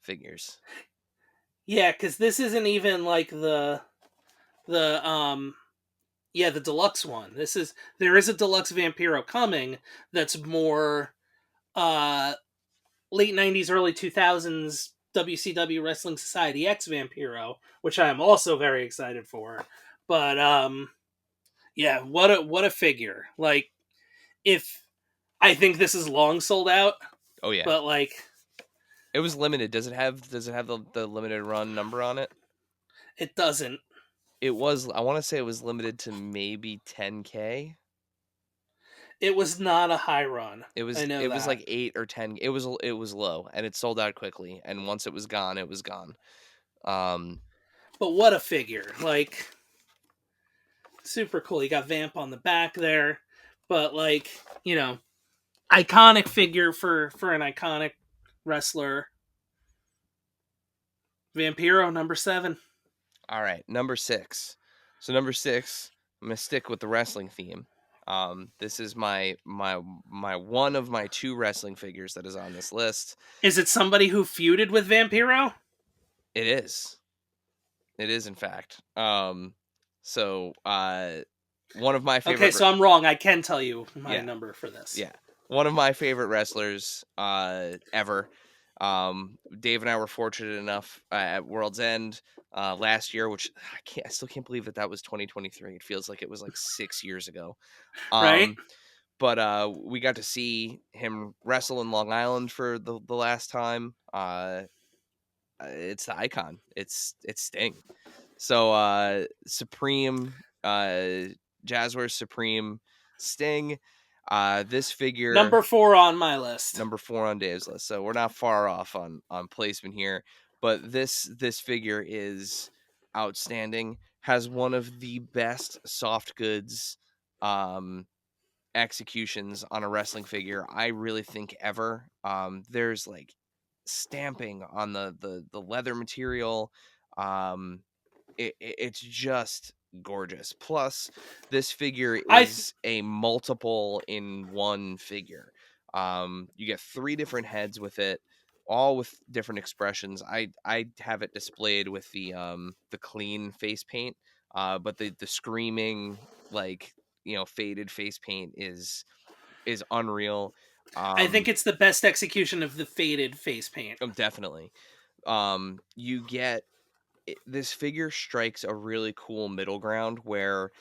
figures. yeah, because this isn't even like the yeah, the deluxe one. There is a deluxe Vampiro coming that's more uh late 90s early 2000s WCW Wrestling Society X Vampiro, which I am also very excited for. But yeah, what a figure. Like, if I think this is long sold out, Oh yeah, but like, it was limited. Does it have the limited run number on it? it doesn't. It was. I want to say it was limited to maybe 10K. It was not a high run. It I was know it was that. like 8 or 10. It was low and it sold out quickly. And once it was gone, it was gone. Um, But what a figure. Like, super cool. You got Vamp on the back there, but like, you know, iconic figure for an iconic wrestler. Vampiro number 7. all right, number 6. So number 6, I'm gonna stick with the wrestling theme. This is my one of my two wrestling figures that is on this list. Is it somebody who feuded with Vampiro? It is. It is in fact. So one of my Okay, favorite. so I'm wrong. I can tell you my Yeah, number for this. yeah, one of my favorite wrestlers ever. Dave and I were fortunate enough at World's End last year, which I still can't believe that was 2023. It feels like it was like 6 years ago. Right? Um, but we got to see him wrestle in Long Island for the last time. It's the icon. It's Sting. So Supreme, Jazzwares Supreme Sting. This figure Number 4 on my list. number 4 on Dave's list. So we're not far off on placement here. But this figure is outstanding. Has one of the best soft goods executions on a wrestling figure I really think ever. There's like stamping on the leather material. Um, it's just gorgeous. Plus, this figure I th- is a multiple in one figure. You get 3 different heads with it, all with different expressions. I have it displayed with the clean face paint, but the screaming, like, faded face paint is unreal. I think Um, it's the best execution of the faded face paint. Definitely. You get this figure strikes a really cool middle ground where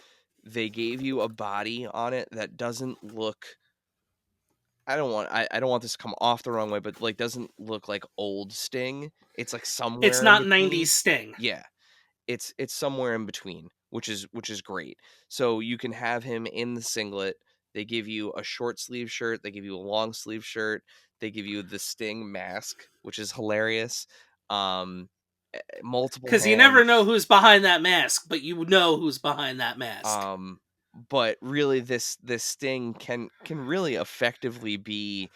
they gave you a body on it that doesn't look. I don't want this to come off the wrong way, but like doesn't look like old Sting. It's like It's somewhere in not 90s between. Sting. Yeah, it's somewhere in between, which is great. So you can have him in the singlet. They give you a short sleeve shirt. They give you a long sleeve shirt. They give you the Sting mask, which is hilarious. Um, Multiple Because you never know hands. who's behind that mask, but you know who's behind that mask. Um, but really, this Sting can really effectively be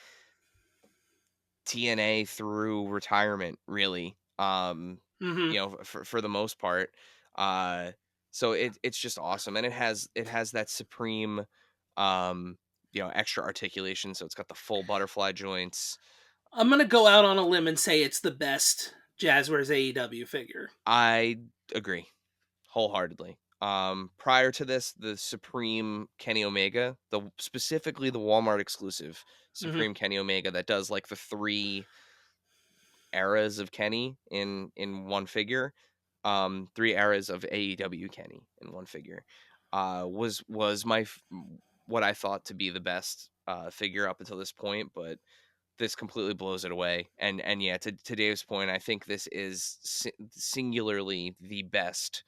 TNA through retirement, really. Hmm. For the most part. Uh, so it's just awesome, and it has that supreme, um, extra articulation. So it's got the full butterfly joints. I'm going to go out on a limb and say it's the best Jazzwares AEW figure. I agree wholeheartedly. Prior to this, the Supreme Kenny Omega, specifically the Walmart exclusive Hmm. Supreme Kenny Omega that does like the 3 eras of Kenny in one figure, 3 eras of AEW Kenny in one figure, was what I thought to be the best figure up until this point, but this completely blows it away. And yeah, to Dave's point, I think this is singularly the best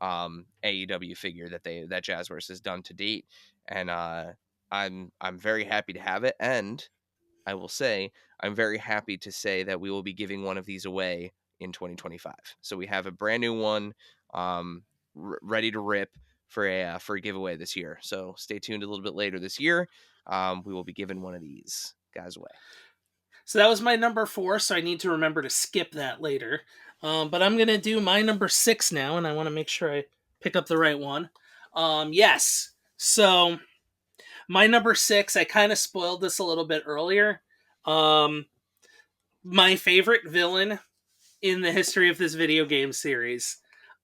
AEW figure that Jazzverse has done to date, and I'm very happy to have it. And I will say I'm very happy to say that we will be giving one of these away in 2025. So we have a brand new one um, ready to rip for a giveaway this year. So stay tuned a little bit later this year. We will be giving one of these guys away. So that was my number 4, so I need to remember to skip that later. But I'm going to do my number 6 now, and I want to make sure I pick up the right one. Yes. So my number 6, I kind of spoiled this a little bit earlier. Um, my favorite villain in the history of this video game series.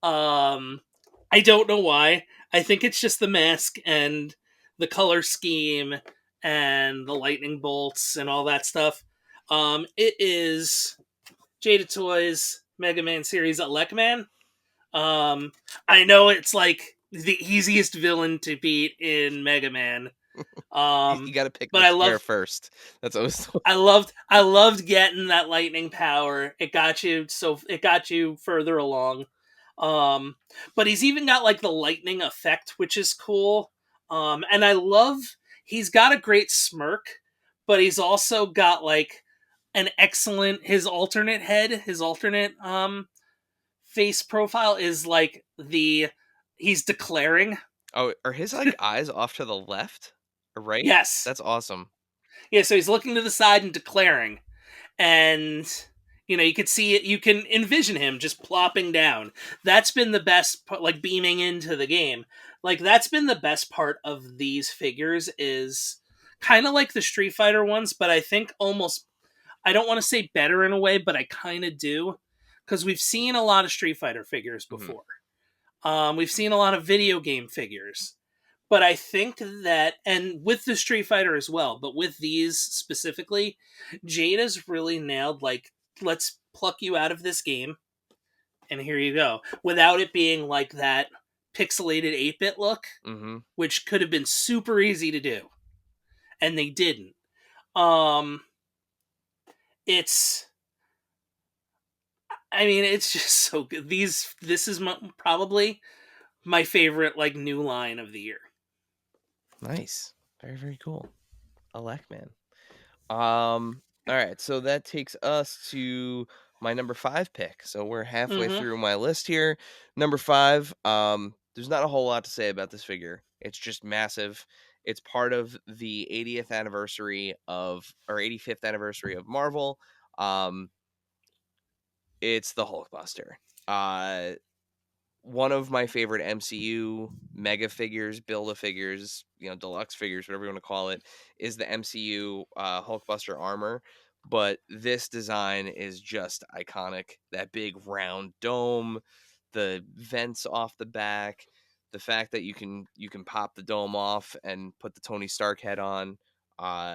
Um, I don't know why. I think it's just the mask and the color scheme and the lightning bolts and all that stuff. It is Jada Toys Mega Man series Elecman. Um, I know it's like the easiest villain to beat in Mega Man. You got to pick But the square first. That's always. I loved getting that lightning power. It got you further along. Um, but he's even got like the lightning effect, which is cool. And I love he's got a great smirk, but he's also got like an excellent his alternate face profile is like the he's declaring. Oh, are his like eyes off to the left or right? Yes. That's awesome. Yeah, so he's looking to the side and declaring. And you could see it, you can envision him just plopping down. That's been the best part, like beaming into the game. Like that's been the best part of these figures is kind of like the Street Fighter ones, but I think almost I don't want to say better in a way, but I kind of do because we've seen a lot of Street Fighter figures Mm-hmm. before. We've seen a lot of video game figures. But I think that, and with the Street Fighter as well, but with these specifically, Jada's really nailed, like, let's pluck you out of this game, and here you go. Without it being like that pixelated 8-bit look, Mm-hmm. which could have been super easy to do. And they didn't. Um, it's, I mean, it's just so good. This is probably my favorite, like, new line of the year. Nice. Very, very cool. Elecman. All right, so that takes us to my number 5 pick. So we're halfway Mm-hmm. through my list here. Number 5, there's not a whole lot to say about this figure. It's just massive. It's part of the 80th anniversary of or 85th anniversary of Marvel. Um, it's the Hulkbuster. Uh One of my favorite MCU mega figures, build a figures, deluxe figures, whatever you want to call it, is the MCU Hulkbuster armor. But this design is just iconic. That big round dome, the vents off the back, the fact that you can pop the dome off and put the Tony Stark head on.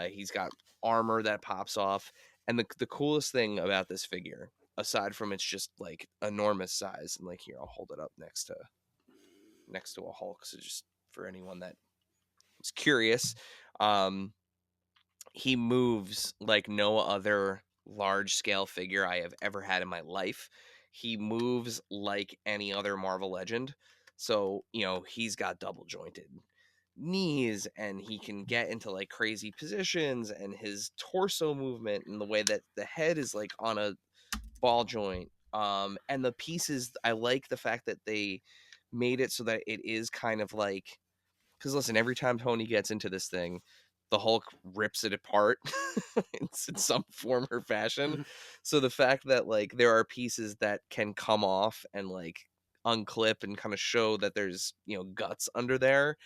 He's got armor that pops off, and the coolest thing about this figure, aside from its just like enormous size, and like here I'll hold it up next to a Hulk, so just for anyone that was curious, um he moves like no other large scale figure I have ever had in my life. He moves like any other Marvel legend. So, he's got double jointed knees, and he can get into like crazy positions, and his torso movement and the way that the head is like on a ball joint. And the pieces, I like the fact that they made it so that it is kind of like, because listen, every time Tony gets into this thing, the Hulk rips it apart in some form or fashion. So the fact that like there are pieces that can come off and like unclip and kind of show that there's guts under there,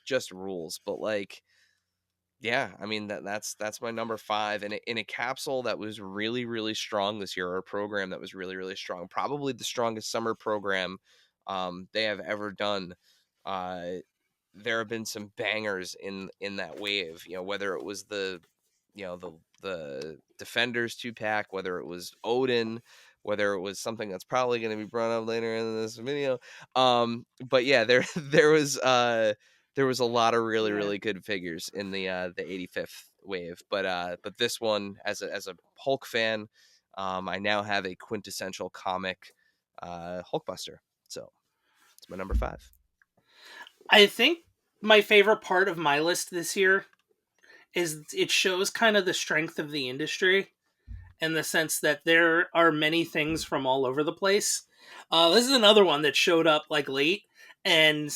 just rules. But like, yeah, I mean that's my number 5, and in a capsule that was really really strong this year, or a program that was really really strong, probably the strongest summer program they have ever done. Uh, there have been some bangers in that wave. Whether it was the Defenders 2-pack, whether it was Odin, whether it was something that's probably going to be brought up later in this video. But yeah, there was a lot of really Yeah. really good figures in the 85th wave. But this one, as a Hulk fan, I now have a quintessential comic Hulkbuster. So it's my number 5. I think my favorite part of my list this year is it shows kind of the strength of the industry in the sense that there are many things from all over the place. This is another one that showed up like late, and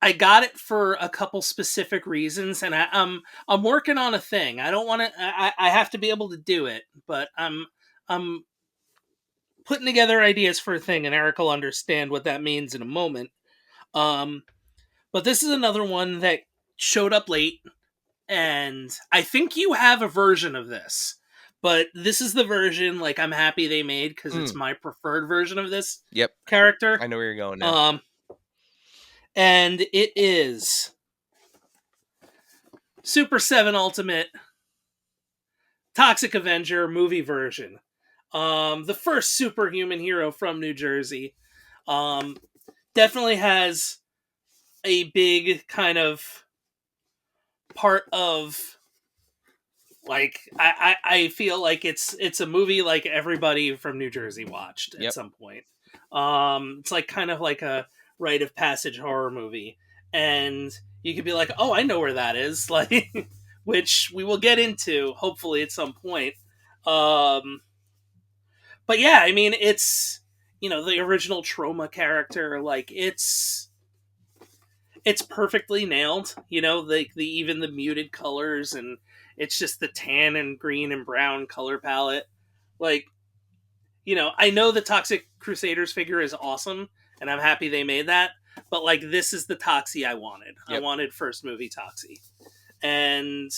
I got it for a couple specific reasons, and I'm working on a thing. I don't want to. I have to be able to do it, but I'm putting together ideas for a thing, and Eric will understand what that means in a moment. Um, but this is another one that showed up late, and I think you have a version of this. But this is the version like I'm happy they made because it's Mm, my preferred version of this yep, character. I know where you're going now. Um, and it is Super 7 Ultimate Toxic Avenger movie version. The first superhuman hero from New Jersey. Um, definitely has a big kind of part of like I feel like it's a movie like everybody from New Jersey watched at Yep. some point. It's like kind of like a rite of passage horror movie, and you could be like, oh, I know where that is, like, which we will get into hopefully at some point. Um, but yeah, I mean, it's the original Trauma character, like it's perfectly nailed. The even the muted colors, and it's just the tan and green and brown color palette. Like, I know the Toxic Crusaders figure is awesome, and I'm happy they made that. But like, this is the Toxie I wanted. I Yep. wanted first movie Toxie, and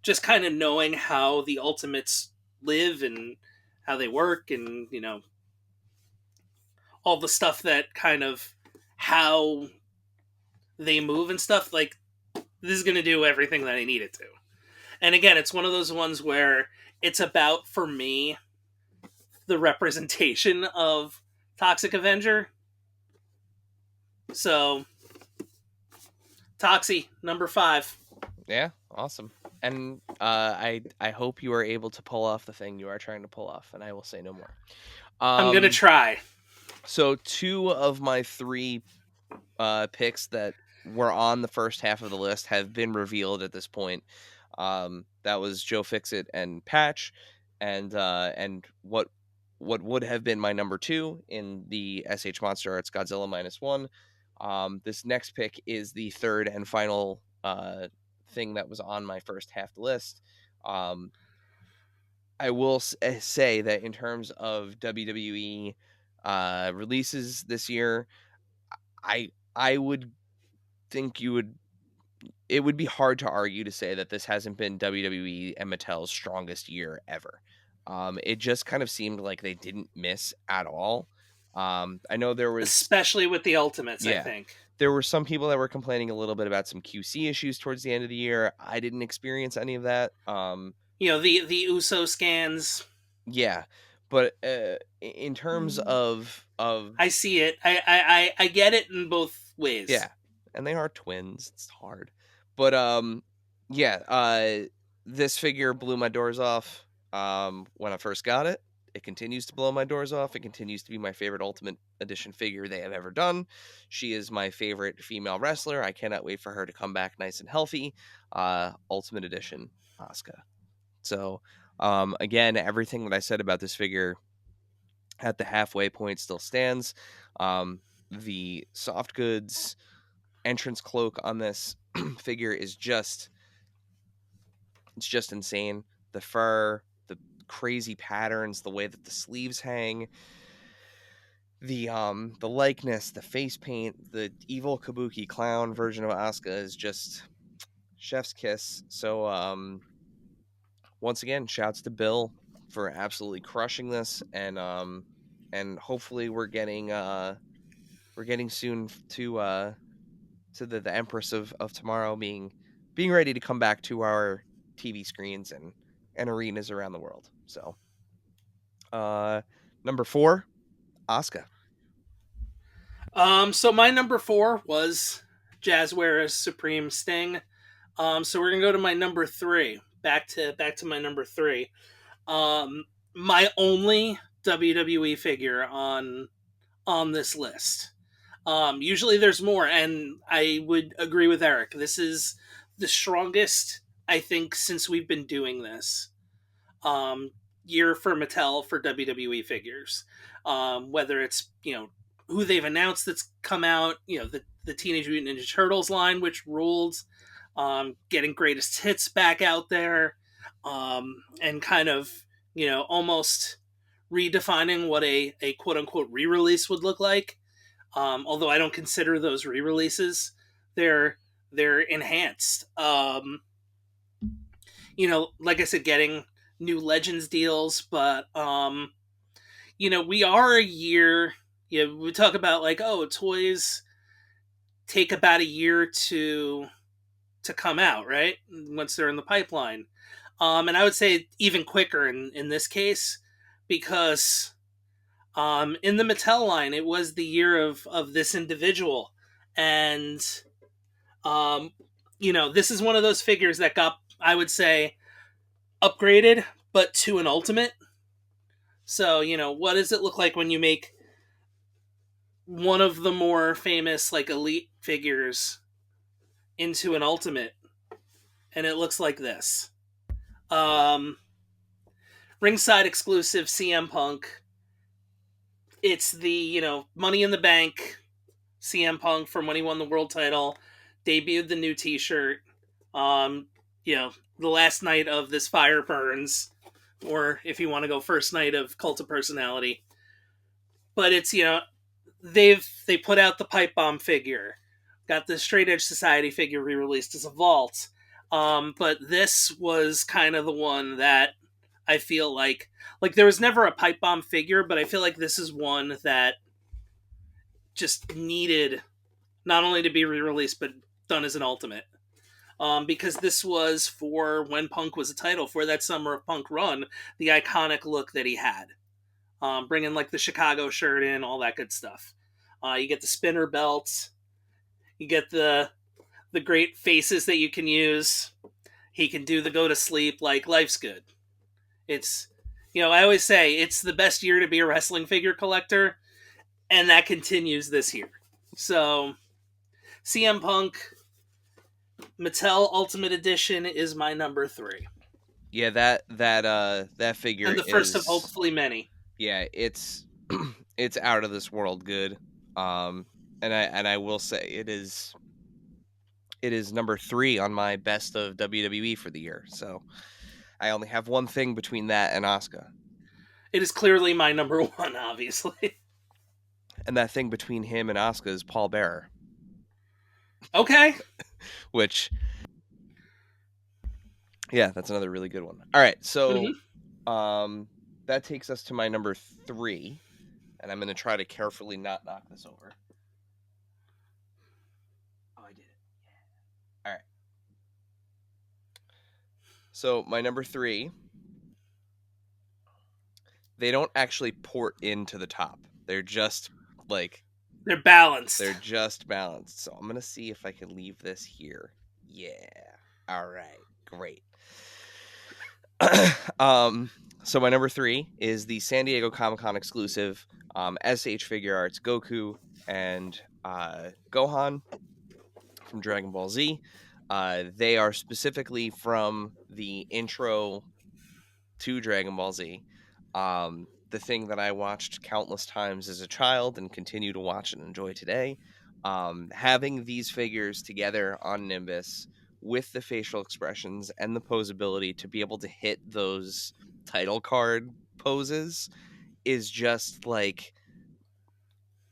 just kind of knowing how the Ultimates live and how they work, and all the stuff that kind of how they move and stuff. Like, this is going to do everything that I need it to. And again, it's one of those ones where it's about, for me, the representation of Toxic Avenger. So, Toxie, number 5. Yeah, awesome. And I hope you are able to pull off the thing you are trying to pull off, and I will say no more. I'm going to try. So 2 of my 3 picks that were on the first half of the list have been revealed at this point. That was Joe Fixit and Patch, and what would have been my number 2 in the SH Monster Arts Godzilla -1. This next pick is the third and final thing that was on my first half the list. I will say that in terms of WWE releases this year, I would think it would be hard to argue to say that this hasn't been WWE and Mattel's strongest year ever. It just kind of seemed like they didn't miss at all. I know there was, Especially with the Ultimates, I yeah, think. there were some people that were complaining a little bit about some QC issues towards the end of the year. I didn't experience any of that. The USO scans. Yeah, but in terms of I see it. I get it in both ways. yeah, and they are twins. It's hard, but yeah. This figure blew my doors off. When I first got it, it continues to blow my doors off. It continues to be my favorite Ultimate Edition figure they have ever done. She is my favorite female wrestler. I cannot wait for her to come back nice and healthy. Ultimate Edition, Asuka. So, again, everything that I said about this figure at the halfway point still stands. The soft goods entrance cloak on this figure is just insane. The fur, the crazy patterns, the way that the sleeves hang, the likeness, the face paint, the evil kabuki clown version of Asuka is just chef's kiss. So once again, shouts to Bill for absolutely crushing this, and hopefully we're getting soon to the Empress of Tomorrow being ready to come back to our TV screens and arenas around the world. So, number 4, Asuka. So my number 4 was Jazzware's Supreme Sting. So we're gonna go to my number 3. Back to my number 3. My only WWE figure on this list. Usually there's more, and I would agree with Eric. This is the strongest I think, since we've been doing this. Um, Year for Mattel for WWE figures. Whether it's, who they've announced that's come out, the Teenage Mutant Ninja Turtles line, which ruled, getting greatest hits back out there, and kind of, almost redefining what a quote unquote re release would look like. Although I don't consider those re releases, they're they're enhanced. Like I said, getting new Legends deals, but we are a year. We talk about, like, oh, toys take about a year to come out, right? Once they're in the pipeline. And I would say even quicker in this case, because in the Mattel line, it was the year of this individual, and um, this is one of those figures that got, I would say, upgraded, but to an ultimate. So, what does it look like when you make one of the more famous, like, elite figures into an ultimate? And it looks like this. Um, Ringside exclusive CM Punk. It's the, Money in the Bank CM Punk from when he won the world title, debuted the new t shirt. Um, the last night of This Fire Burns, or if you want to go first night of Cult of Personality. But it's, they put out the pipe bomb figure, got the Straight Edge Society figure re-released as a vault. But this was kind of the one that I feel like there was never a pipe bomb figure, but I feel like this is one that just needed not only to be re-released but done as an ultimate. Because this was for when Punk was a title, for that Summer of Punk run, the iconic look that he had. Bringing, like, the Chicago shirt in, all that good stuff. You get the spinner belt. You get the great faces that you can use. He can do the go to sleep, like, life's good. It's, I always say it's the best year to be a wrestling figure collector, and that continues this year. So, CM Punk Mattel Ultimate Edition is my number 3, Yeah, that figure and the first of is, hopefully many. yeah, it's it's out of this world good. Um and I will say it is number 3 on my best of WWE for the year. So I only have one thing between that and Asuka. It is clearly my number 1, obviously. And that thing between him and Asuka is Paul Bearer, Okay. which, yeah, that's another really good one. All right, so Mm-hmm. that takes us to my number 3, and I'm going to try to carefully not knock this over. Oh, I did it. Yeah. All right. So my number 3, they don't actually port into the top. They're just like They're balanced. they're just balanced. So I'm going to see if I can leave this here. Yeah. All right. Great. So my number 3 is the San Diego Comic-Con exclusive SH Figure Arts Goku and Gohan from Dragon Ball Z. They are specifically from the intro to Dragon Ball Z. The thing that I watched countless times as a child and continue to watch and enjoy today. Having these figures together on Nimbus with the facial expressions and the posability to be able to hit those title card poses is just like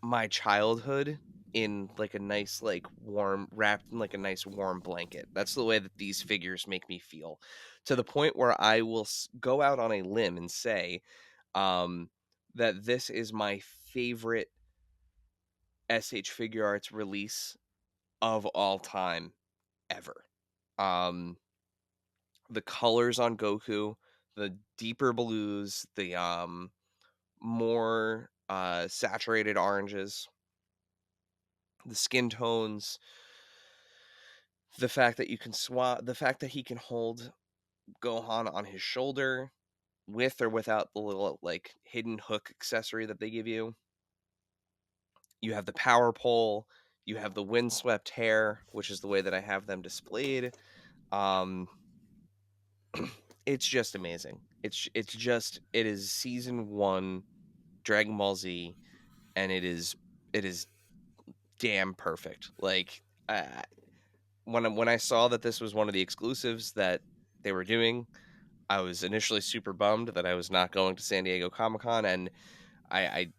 my childhood in like a nice, like, warm, wrapped in like a nice warm blanket. That's the way that these figures make me feel, to the point where I will go out on a limb and say um that this is my favorite SH Figure Arts release of all time ever. um the colors on Goku, the deeper blues, the more saturated oranges, the skin tones, the fact that you can swap, the fact that he can hold Gohan on his shoulder with or without the little, like, hidden hook accessory that they give you. You have the power pole, you have the windswept hair, which is the way that I have them displayed. Um It's just amazing. It is season 1 Dragon Ball Z, and it is damn perfect. Like, when I saw that this was one of the exclusives that they were doing, I was initially super bummed that I was not going to San Diego Comic-Con, and I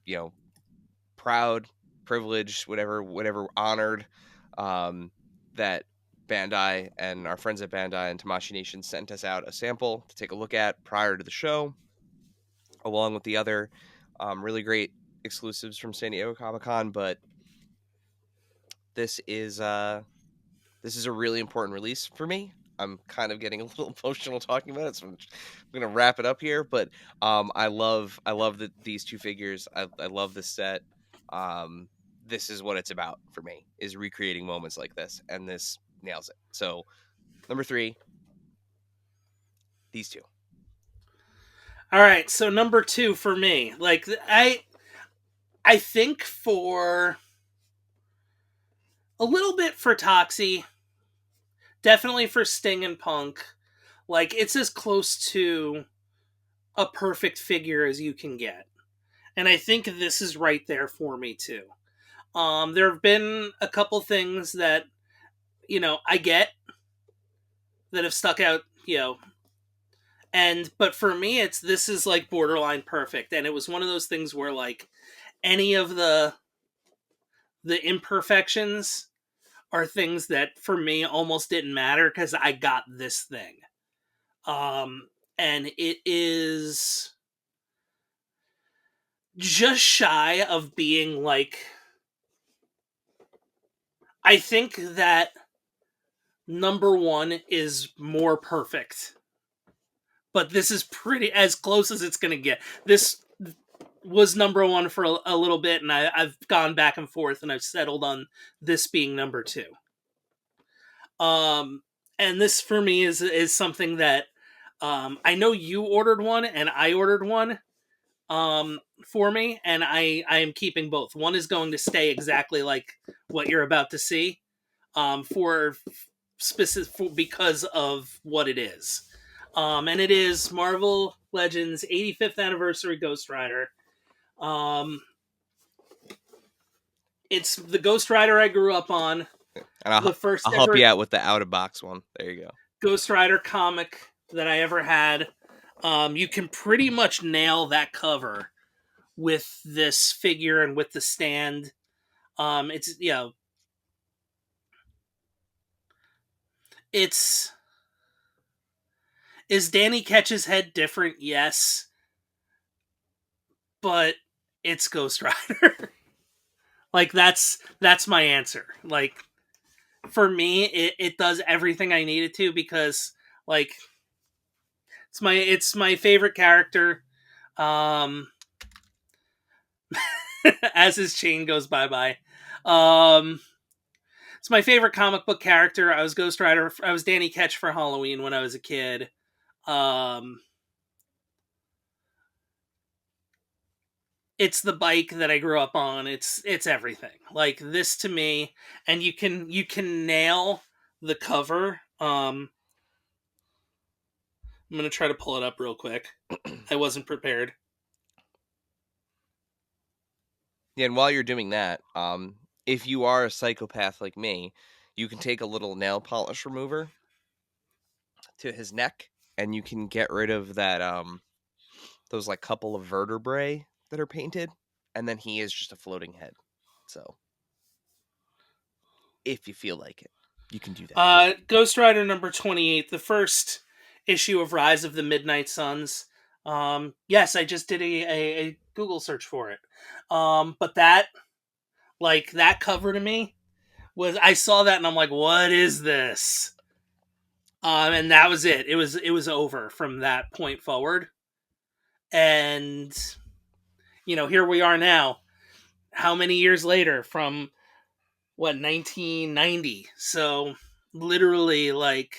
proud, privileged, whatever, honored, um, that Bandai and our friends at Bandai and Tamashii Nation sent us out a sample to take a look at prior to the show, along with the other really great exclusives from San Diego Comic Con. But this is uh, this is a really important release for me. I'm kind of getting a little emotional talking about it, so I'm gonna wrap it up here. But I love these two figures. I love this set. Um, this is what it's about for me, is recreating moments like this, and this nails it. So number 3, these two. All right, so number 2 for me. Like I think for a little bit for Toxie, definitely for Sting and Punk. Like it's as close to a perfect figure as you can get. And I think this is right there for me too. There have been a couple things that, I get that have stuck out, but for me this is like borderline perfect. And it was one of those things where like any of the imperfections are things that for me almost didn't matter because I got this thing. And it is just shy of being like, I think that number 1 is more perfect, but this is pretty as close as it's going to get. This was number 1 for a little bit, and I've gone back and forth, and I've settled on this being number 2. Um, and this for me is something that I know you ordered one, and I ordered one for me, and I am keeping both. One is going to stay exactly like what you're about to see, for specific because of what it is. And it is Marvel Legends 85th anniversary Ghost Rider. Um, it's the Ghost Rider I grew up on, And the I'll first help ever you out with the out of box one. There you go. Ghost Rider comic that I ever had. You can pretty much nail that cover with this figure and with the stand. It's it's is Danny Ketch's head different? Yes, but it's Ghost Rider. Like that's my answer. Like for me, it does everything I needed to because like it's my favorite character. Um, as his chain goes bye bye. Um, it's my favorite comic book character. I was Ghost Rider. I was Danny Ketch for Halloween when I was a kid. Um, it's the bike that I grew up on. It's everything. Like this to me, and you can nail the cover. I'm gonna try to pull it up real quick. I wasn't prepared. Yeah, and while you're doing that, if you are a psychopath like me, you can take a little nail polish remover to his neck, and you can get rid of that those like couple of vertebrae that are painted, and then he is just a floating head. So if you feel like it, you can do that. Ghost Rider number 28, the first issue of Rise of the Midnight Suns. Yes, I just did a Google search for it. But that cover to me I saw that and I'm like, what is this? And that was it. It was over from that point forward. And here we are now. How many years later from what 1990? So literally like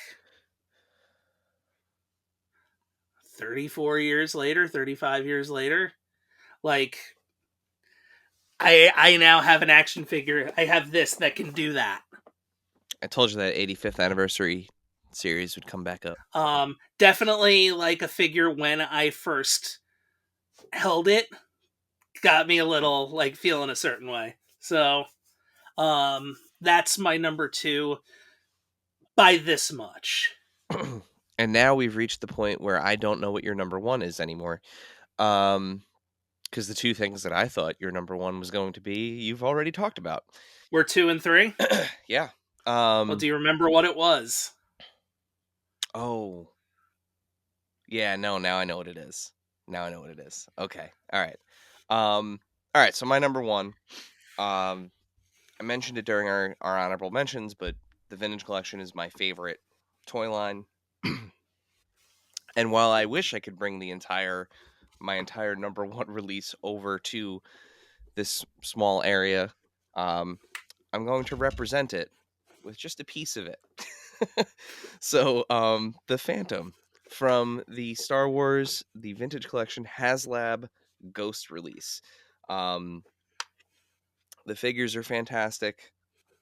34 years later, 35 years later, like I now have an action figure. I have this that can do that. I told you that 85th anniversary series would come back up. Definitely like a figure when I first held it got me a little like feeling a certain way. So that's my number two by this much. And now we've reached the point where I don't know what your number one is anymore. Um, because the two things that I thought your number one was going to be, you've already talked about. We're two and three. Yeah. Well, do you remember what it was? Oh, yeah. No, now I know what it is. Now I know what it is. Okay. All right. All right. So my number one, um, I mentioned it during our honorable mentions, but the vintage collection is my favorite toy line. And while I wish I could bring my entire number one release over to this small area, um, I'm going to represent it with just a piece of it. So, the Phantom from the Star Wars the Vintage Collection HasLab Ghost release. Um, the figures are fantastic.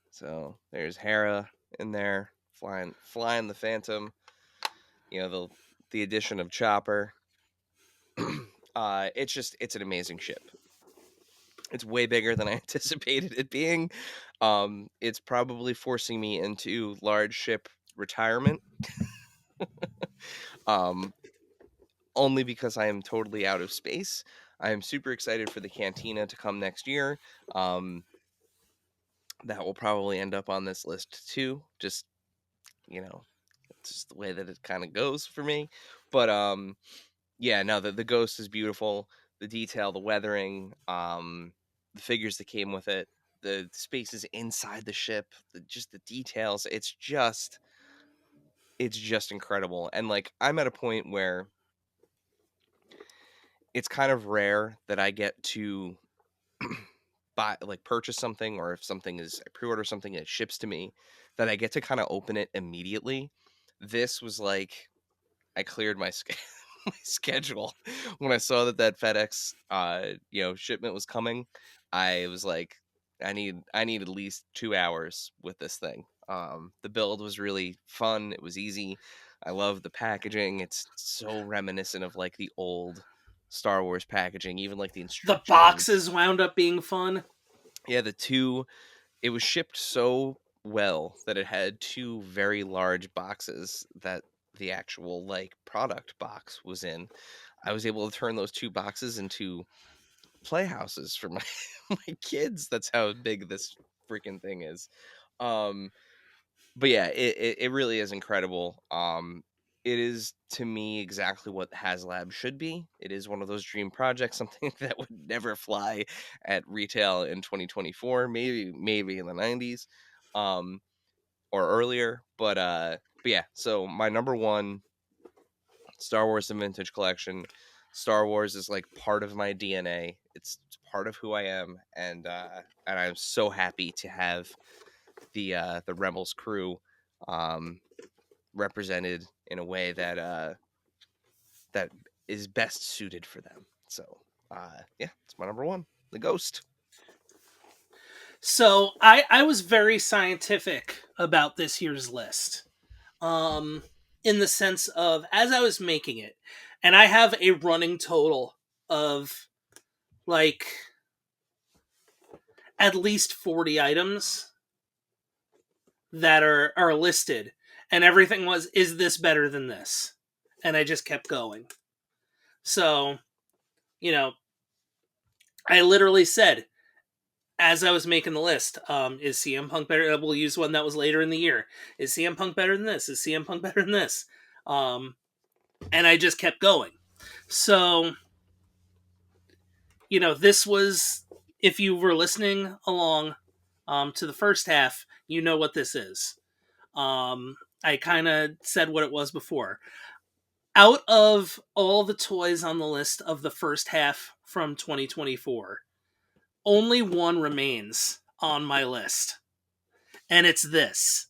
So there's Hera in there flying the Phantom. You know the addition of Chopper. It's an amazing ship. It's way bigger than I anticipated it being. It's probably forcing me into large ship retirement. Um, only because I am totally out of space. I am super excited for the Cantina to come next year. Um, that will probably end up on this list too. Just you know, it's just the way that it kind of goes for me. But yeah, no, the ghost is beautiful. The detail, the weathering, the figures that came with it, the spaces inside the ship, just the details. It's just incredible. And like I'm at a point where it's kind of rare that I get to purchase something, or if something is I pre-order something and it ships to me, that I get to kind of open it immediately. This was like I cleared my my schedule when I saw that FedEx shipment was coming. I was like, I need at least 2 hours with this thing. The build was really fun. It was easy. I love the packaging. It's so reminiscent of like the old Star Wars packaging, even like the The instructions. boxes wound up being fun. Yeah, it was shipped so well that it had two very large boxes that the actual like product box was in. I was able to turn those two boxes into playhouses for my my kids. That's how big this freaking thing is. Um but yeah, it really is incredible. It is to me exactly what HasLab should be. It is one of those dream projects, something that would never fly at retail in 2024, maybe in the 90s, um, or earlier. But yeah. So my number one, Star Wars: The Vintage Collection. Star Wars is like part of my DNA. It's part of who I am, and I'm so happy to have the Rebels crew um, represented in a way that is best suited for them. So yeah, it's my number one, the Ghost. So I was very scientific about this year's list. Um, in the sense of as I was making it, and I have a running total of like at least 40 items that are listed, and everything was, is this better than this? And I just kept going. So, you know, I literally said, as I was making the list, is CM Punk better? We'll use one that was later in the year. Is CM Punk better than this? Is CM Punk better than this? Um, and I just kept going. So, this was, if you were listening along to the first half, you know what this is. I kind of said what it was before. Out of all the toys on the list of the first half from 2024, only one remains on my list, and it's this.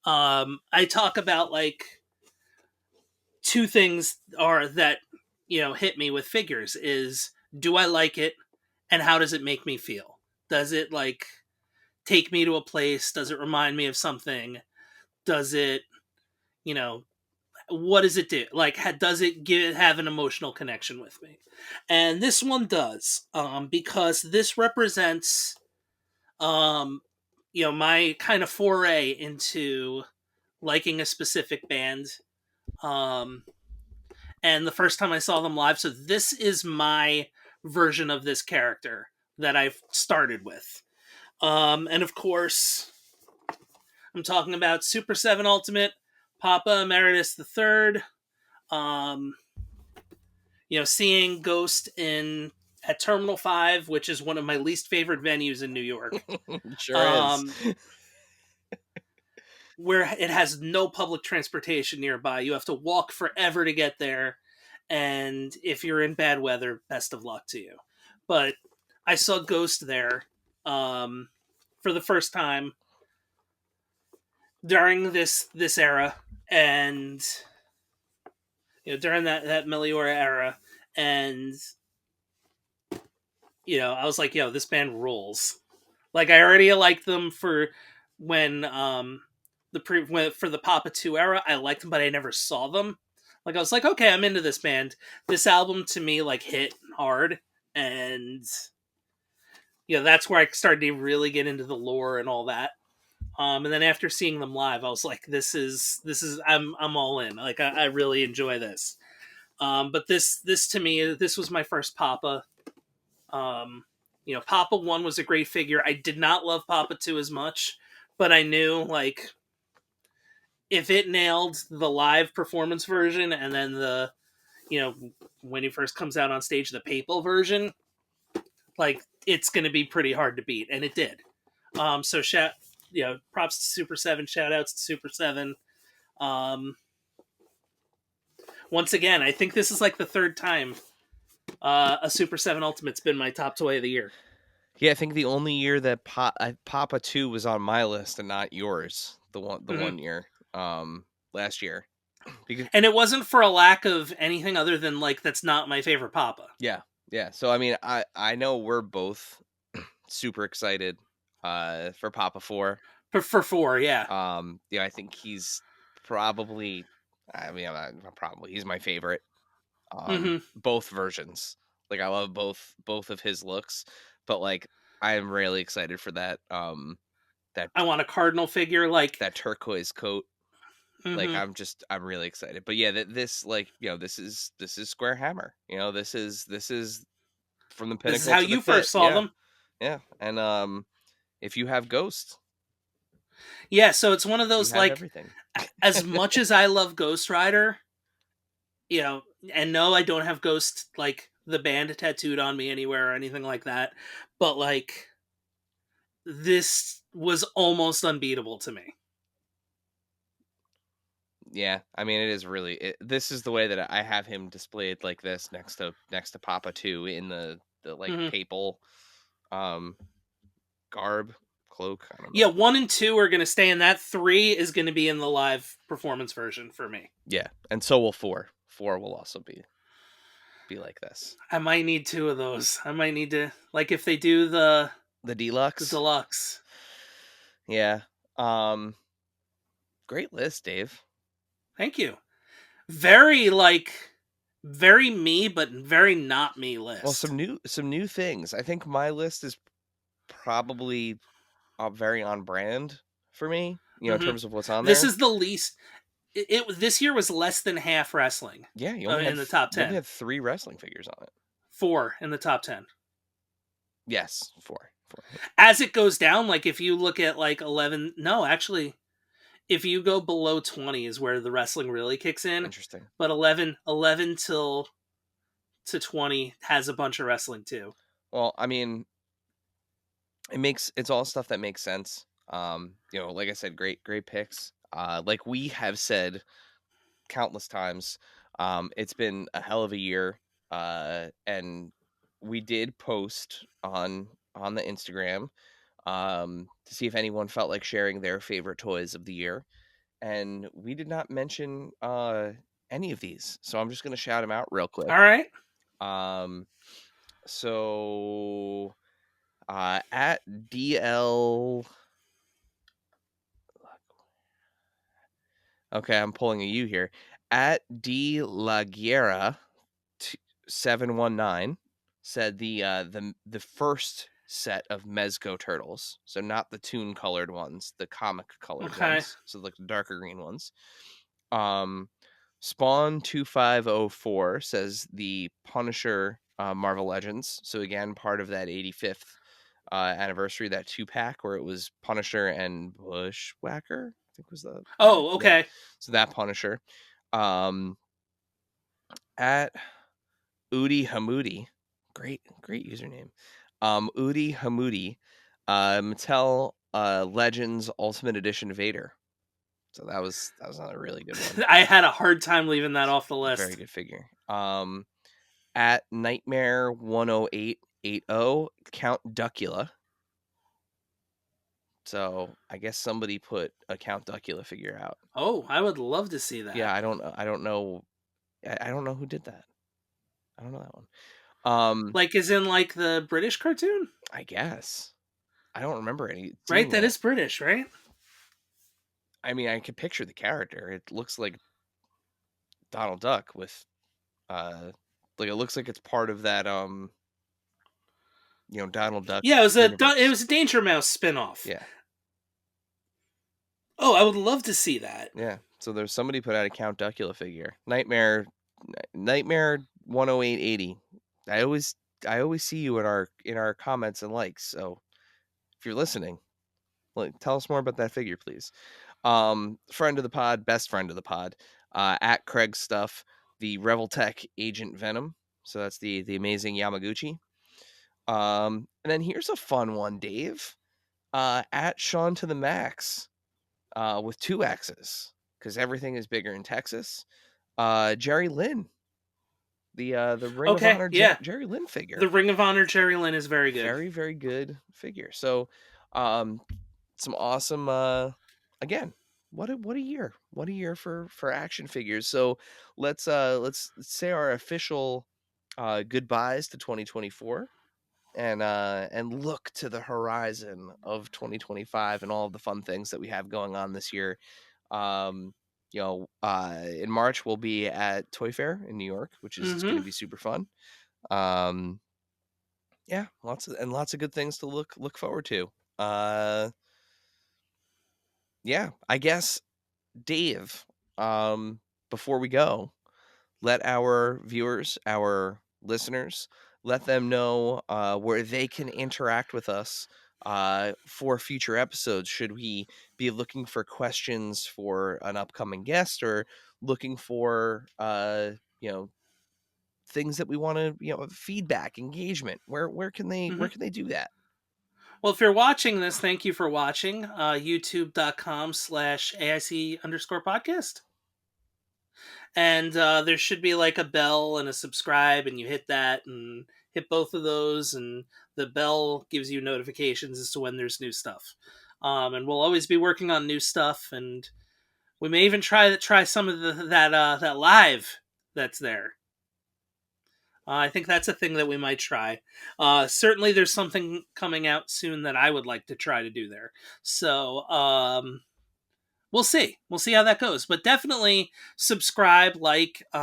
I talk about like two things are that hit me with figures is, do I like it, and how does it make me feel? Does it like take me to a place? Does it remind me of something? Does it you know, what does it do? Like, does it have an emotional connection with me? And this one does, because this represents, um, my kind of foray into liking a specific band. Um, and the first time I saw them live, so this is my version of this character that I've started with. And of course, I'm talking about Super 7 Ultimate, Papa Emeritus III. Um, seeing Ghost in at Terminal 5, which is one of my least favorite venues in New York. Sure is. Um, where it has no public transportation nearby. You have to walk forever to get there. And if you're in bad weather, best of luck to you. But I saw Ghost there, um, for the first time during this era, and during that Meliora era, and I was like, yo, this band rules. Like, I already liked them for when for the Papa 2 era. I liked them, but I never saw them. Like, I was like, okay, I'm into this band. This album to me like hit hard, and that's where I started to really get into the lore and all that. And then after seeing them live, I was like, this is I'm all in. Like, I really enjoy this. But this to me, this was my first Papa. Papa 1 was a great figure. I did not love Papa 2 as much, but I knew, like, if it nailed the live performance version and then you know, when he first comes out on stage, the papal version, like, it's going to be pretty hard to beat. And it did. So props to Super 7, shout outs to Super 7. Um, Once again, I think this is like the third time a Super 7 Ultimate's been my top toy of the year. Yeah, I think the only year that Papa 2 was on my list and not yours, the Mm-hmm. one year, last year. Because And it wasn't for a lack of anything other than, like, that's not my favorite Papa. yeah, yeah. So I mean, I know we're both super excited for Papa 4. For 4, yeah. Yeah, I think he's probably, I mean, probably he's my favorite. Mm-hmm. Both versions. Like, I love both of his looks, but like, I'm really excited for that I want a cardinal figure, like. that turquoise coat. Like, Mm-hmm. I'm really excited. But yeah, this, like, this is Square Hammer. This is from the This is pinnacle how to the you pit. first saw Yeah. them. Yeah. And if you have Ghost, Yeah, so it's one of you those, have like, everything. as much as I love Ghost Rider, and no, I don't have Ghost, like, the band tattooed on me anywhere or anything like that, but, like, this was almost unbeatable to me. Yeah, I mean, it is really this is the way that I have him displayed like this next to Papa 2 in the like Mm-hmm. papal um garb cloak, I don't Yeah, know. 1 and 2 are going to stay in that. 3 is going to be in the live performance version for me. Yeah, and so will 4. 4 will also be like this. I might need 2 of those. I might need to, like, if they do The the deluxe. deluxe. Yeah. Um Great list, Dave. Thank you. Very, like, very me, but very not me Well, list. some new things. I think my list is probably very on brand for me, in Hmm. terms of what's on This there. is the least. This year was less than half wrestling Yeah, in the top you only 10. had 3 wrestling figures on it. 4 in the top 10. Yes, 4. 4. As it goes down, like, if you look at, like, 11, no, actually, if you go below 20 is where the wrestling really kicks in. Interesting. But 11 till to 20 has a bunch of wrestling too. Well, I mean, it's all stuff that makes sense. Like I said, great picks. Like we have said countless times, it's been a hell of a year. And we did post on the Instagram to see if anyone felt like sharing their favorite toys of the year, and we did not mention any of these. So I'm just going to shout them out real All quick. right. Um so at DL Okay, I'm pulling a U here. At D La Guerra 719 said the first set of Mezco turtles, so not the toon colored ones, the comic colored Okay. ones, so like the darker green ones. Um, Spawn 2504 says the Punisher Marvel Legends. So again, part of that 85th anniversary, that 2-pack where it was Punisher and Bushwhacker, I think was the pack. Oh, Yeah. okay. So that Punisher. Um, at Udi Hamoudi, great username. Udi Hamoudi, Mattel Legends Ultimate Edition Vader. So that was not a really good one. I had a hard time leaving that off the Very list. good figure. At Nightmare 10880, Count Duckula. So I guess somebody put a Count Duckula figure out. Oh, I would love to see Yeah, that. I don't know who did that. I don't know that one. Um, Like, as in like the British cartoon, I guess I don't remember right? seeing That that. is British, right? I mean, I could picture the character. It looks like Donald Duck with like it looks like it's part of that Donald Duck Yeah, it universe. was a Danger Mouse spinoff. Yeah. Oh, I would love to see that. Yeah. So there's somebody put out a Count Duckula figure. Nightmare 10880. I always I always see you in our comments and likes. So if you're listening, tell us more about that figure, please. Friend of the pod, best friend of the pod, at Craig Stuff, the Revel Tech Agent Venom. So that's the amazing Yamaguchi. And then here's a fun one, Dave. At Sean to the Max, with 2 X's, because everything is bigger in Texas. Jerry Lynn, the Ring of Okay, Honor yeah. Jerry Lynn The figure. Ring of Honor Jerry Lynn is very good. Very, very good figure. So, um, some awesome. Again, what a year! What a year for action figures. So let's say our official goodbyes to 2024, and look to the horizon of 2025 and all of the fun things that we have going on this year. Um, in March we'll be at Toy Fair in New York, which is going Mm-hmm. to be super fun. Um, yeah, lots of good things to look forward to. Uh, yeah, I guess Dave. Before we go, let our viewers, our listeners, let them know where they can interact with us for future episodes. Should we be looking for questions for an upcoming guest, or looking for things that we want to feedback, engagement? Where Mm-hmm. can they do that? Well, if you're watching this, thank you for watching. YouTube.com/AIC_podcast. And there should be like a bell and a subscribe, and you hit that and hit both of those, and the bell gives you notifications as to when there's new stuff. And we'll always be working on new stuff, and we may even try some of that live that's there. I think that's a thing that we might try. Certainly, there's something coming out soon that I would like to try to do there. So we'll see. We'll see how that goes. But definitely subscribe, like. We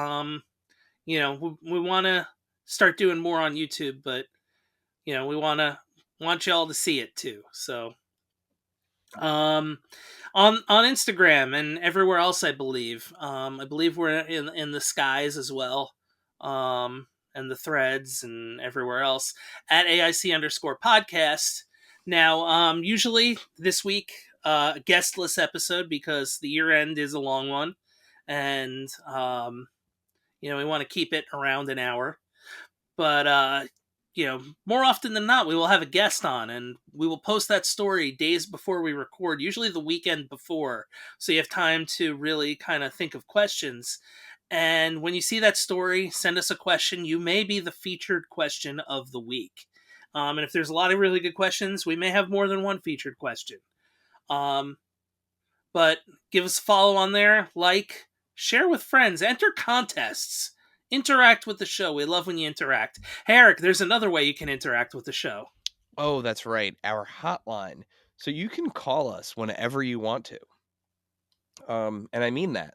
want to start doing more on YouTube, but we want y'all to see it too. So um, on Instagram and everywhere else, I believe we're in the skies as well. And the threads and everywhere else at AIC_podcast. Now, usually this week, guestless episode because the year end is a long one, and we want to keep it around an hour. But more often than not, we will have a guest on, and we will post that story days before we record, usually the weekend before, so you have time to really kind of think of questions. And when you see that story, send us a question. You may be the featured question of the week. And if there's a lot of really good questions, we may have more than one featured question. But give us a follow on there, like, share with friends, enter contests, interact with the show. We love when you interact. Hey, Erik, there's another way you can interact with the show. Oh, that's right, our hotline. So you can call us whenever you want to. And I mean that.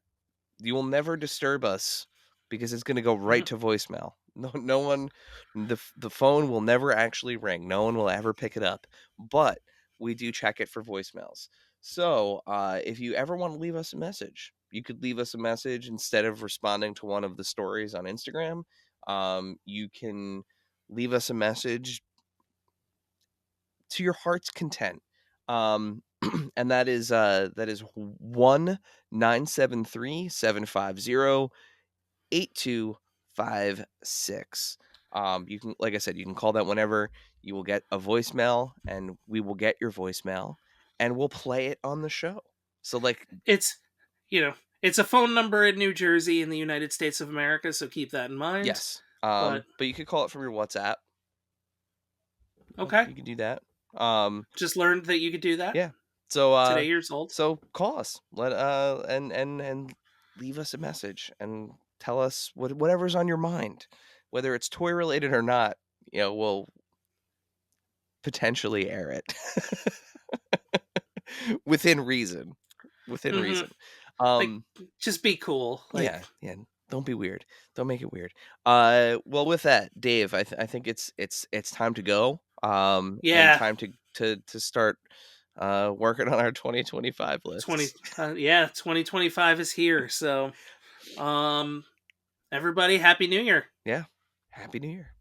You will never disturb us because it's going to go right Mhm. to voicemail. No one, the phone will never actually ring. No one will ever pick it up, but we do check it for voicemails. So if you ever want to leave us a message, you could leave us a message instead of responding to one of the stories on Instagram. You can leave us a message to your heart's content. And that is 1-973-750-8256. You can, like I said, you can call that whenever. You will get a voicemail, and we will get your voicemail, and we'll play it on the show. So, like, It's it's a phone number in New Jersey in the United States of America, so keep that in mind. yes, But but you could call it from your WhatsApp. okay, You could do that. Um, just learned that you could do that yeah. So, today. Years old. so call us. And leave us a message and tell us whatever's on your mind, whether it's toy related or not. We'll potentially air it within reason. Within Hmm. reason. Like, Um, just be cool. Like, yeah, yeah. Don't be weird. Don't make it weird. Well, with that, Dave, I think it's time to go. And yeah, time to start working on our 2025 lists. 2025 is here. So, um, everybody, happy New Year. Yeah. Happy New Year.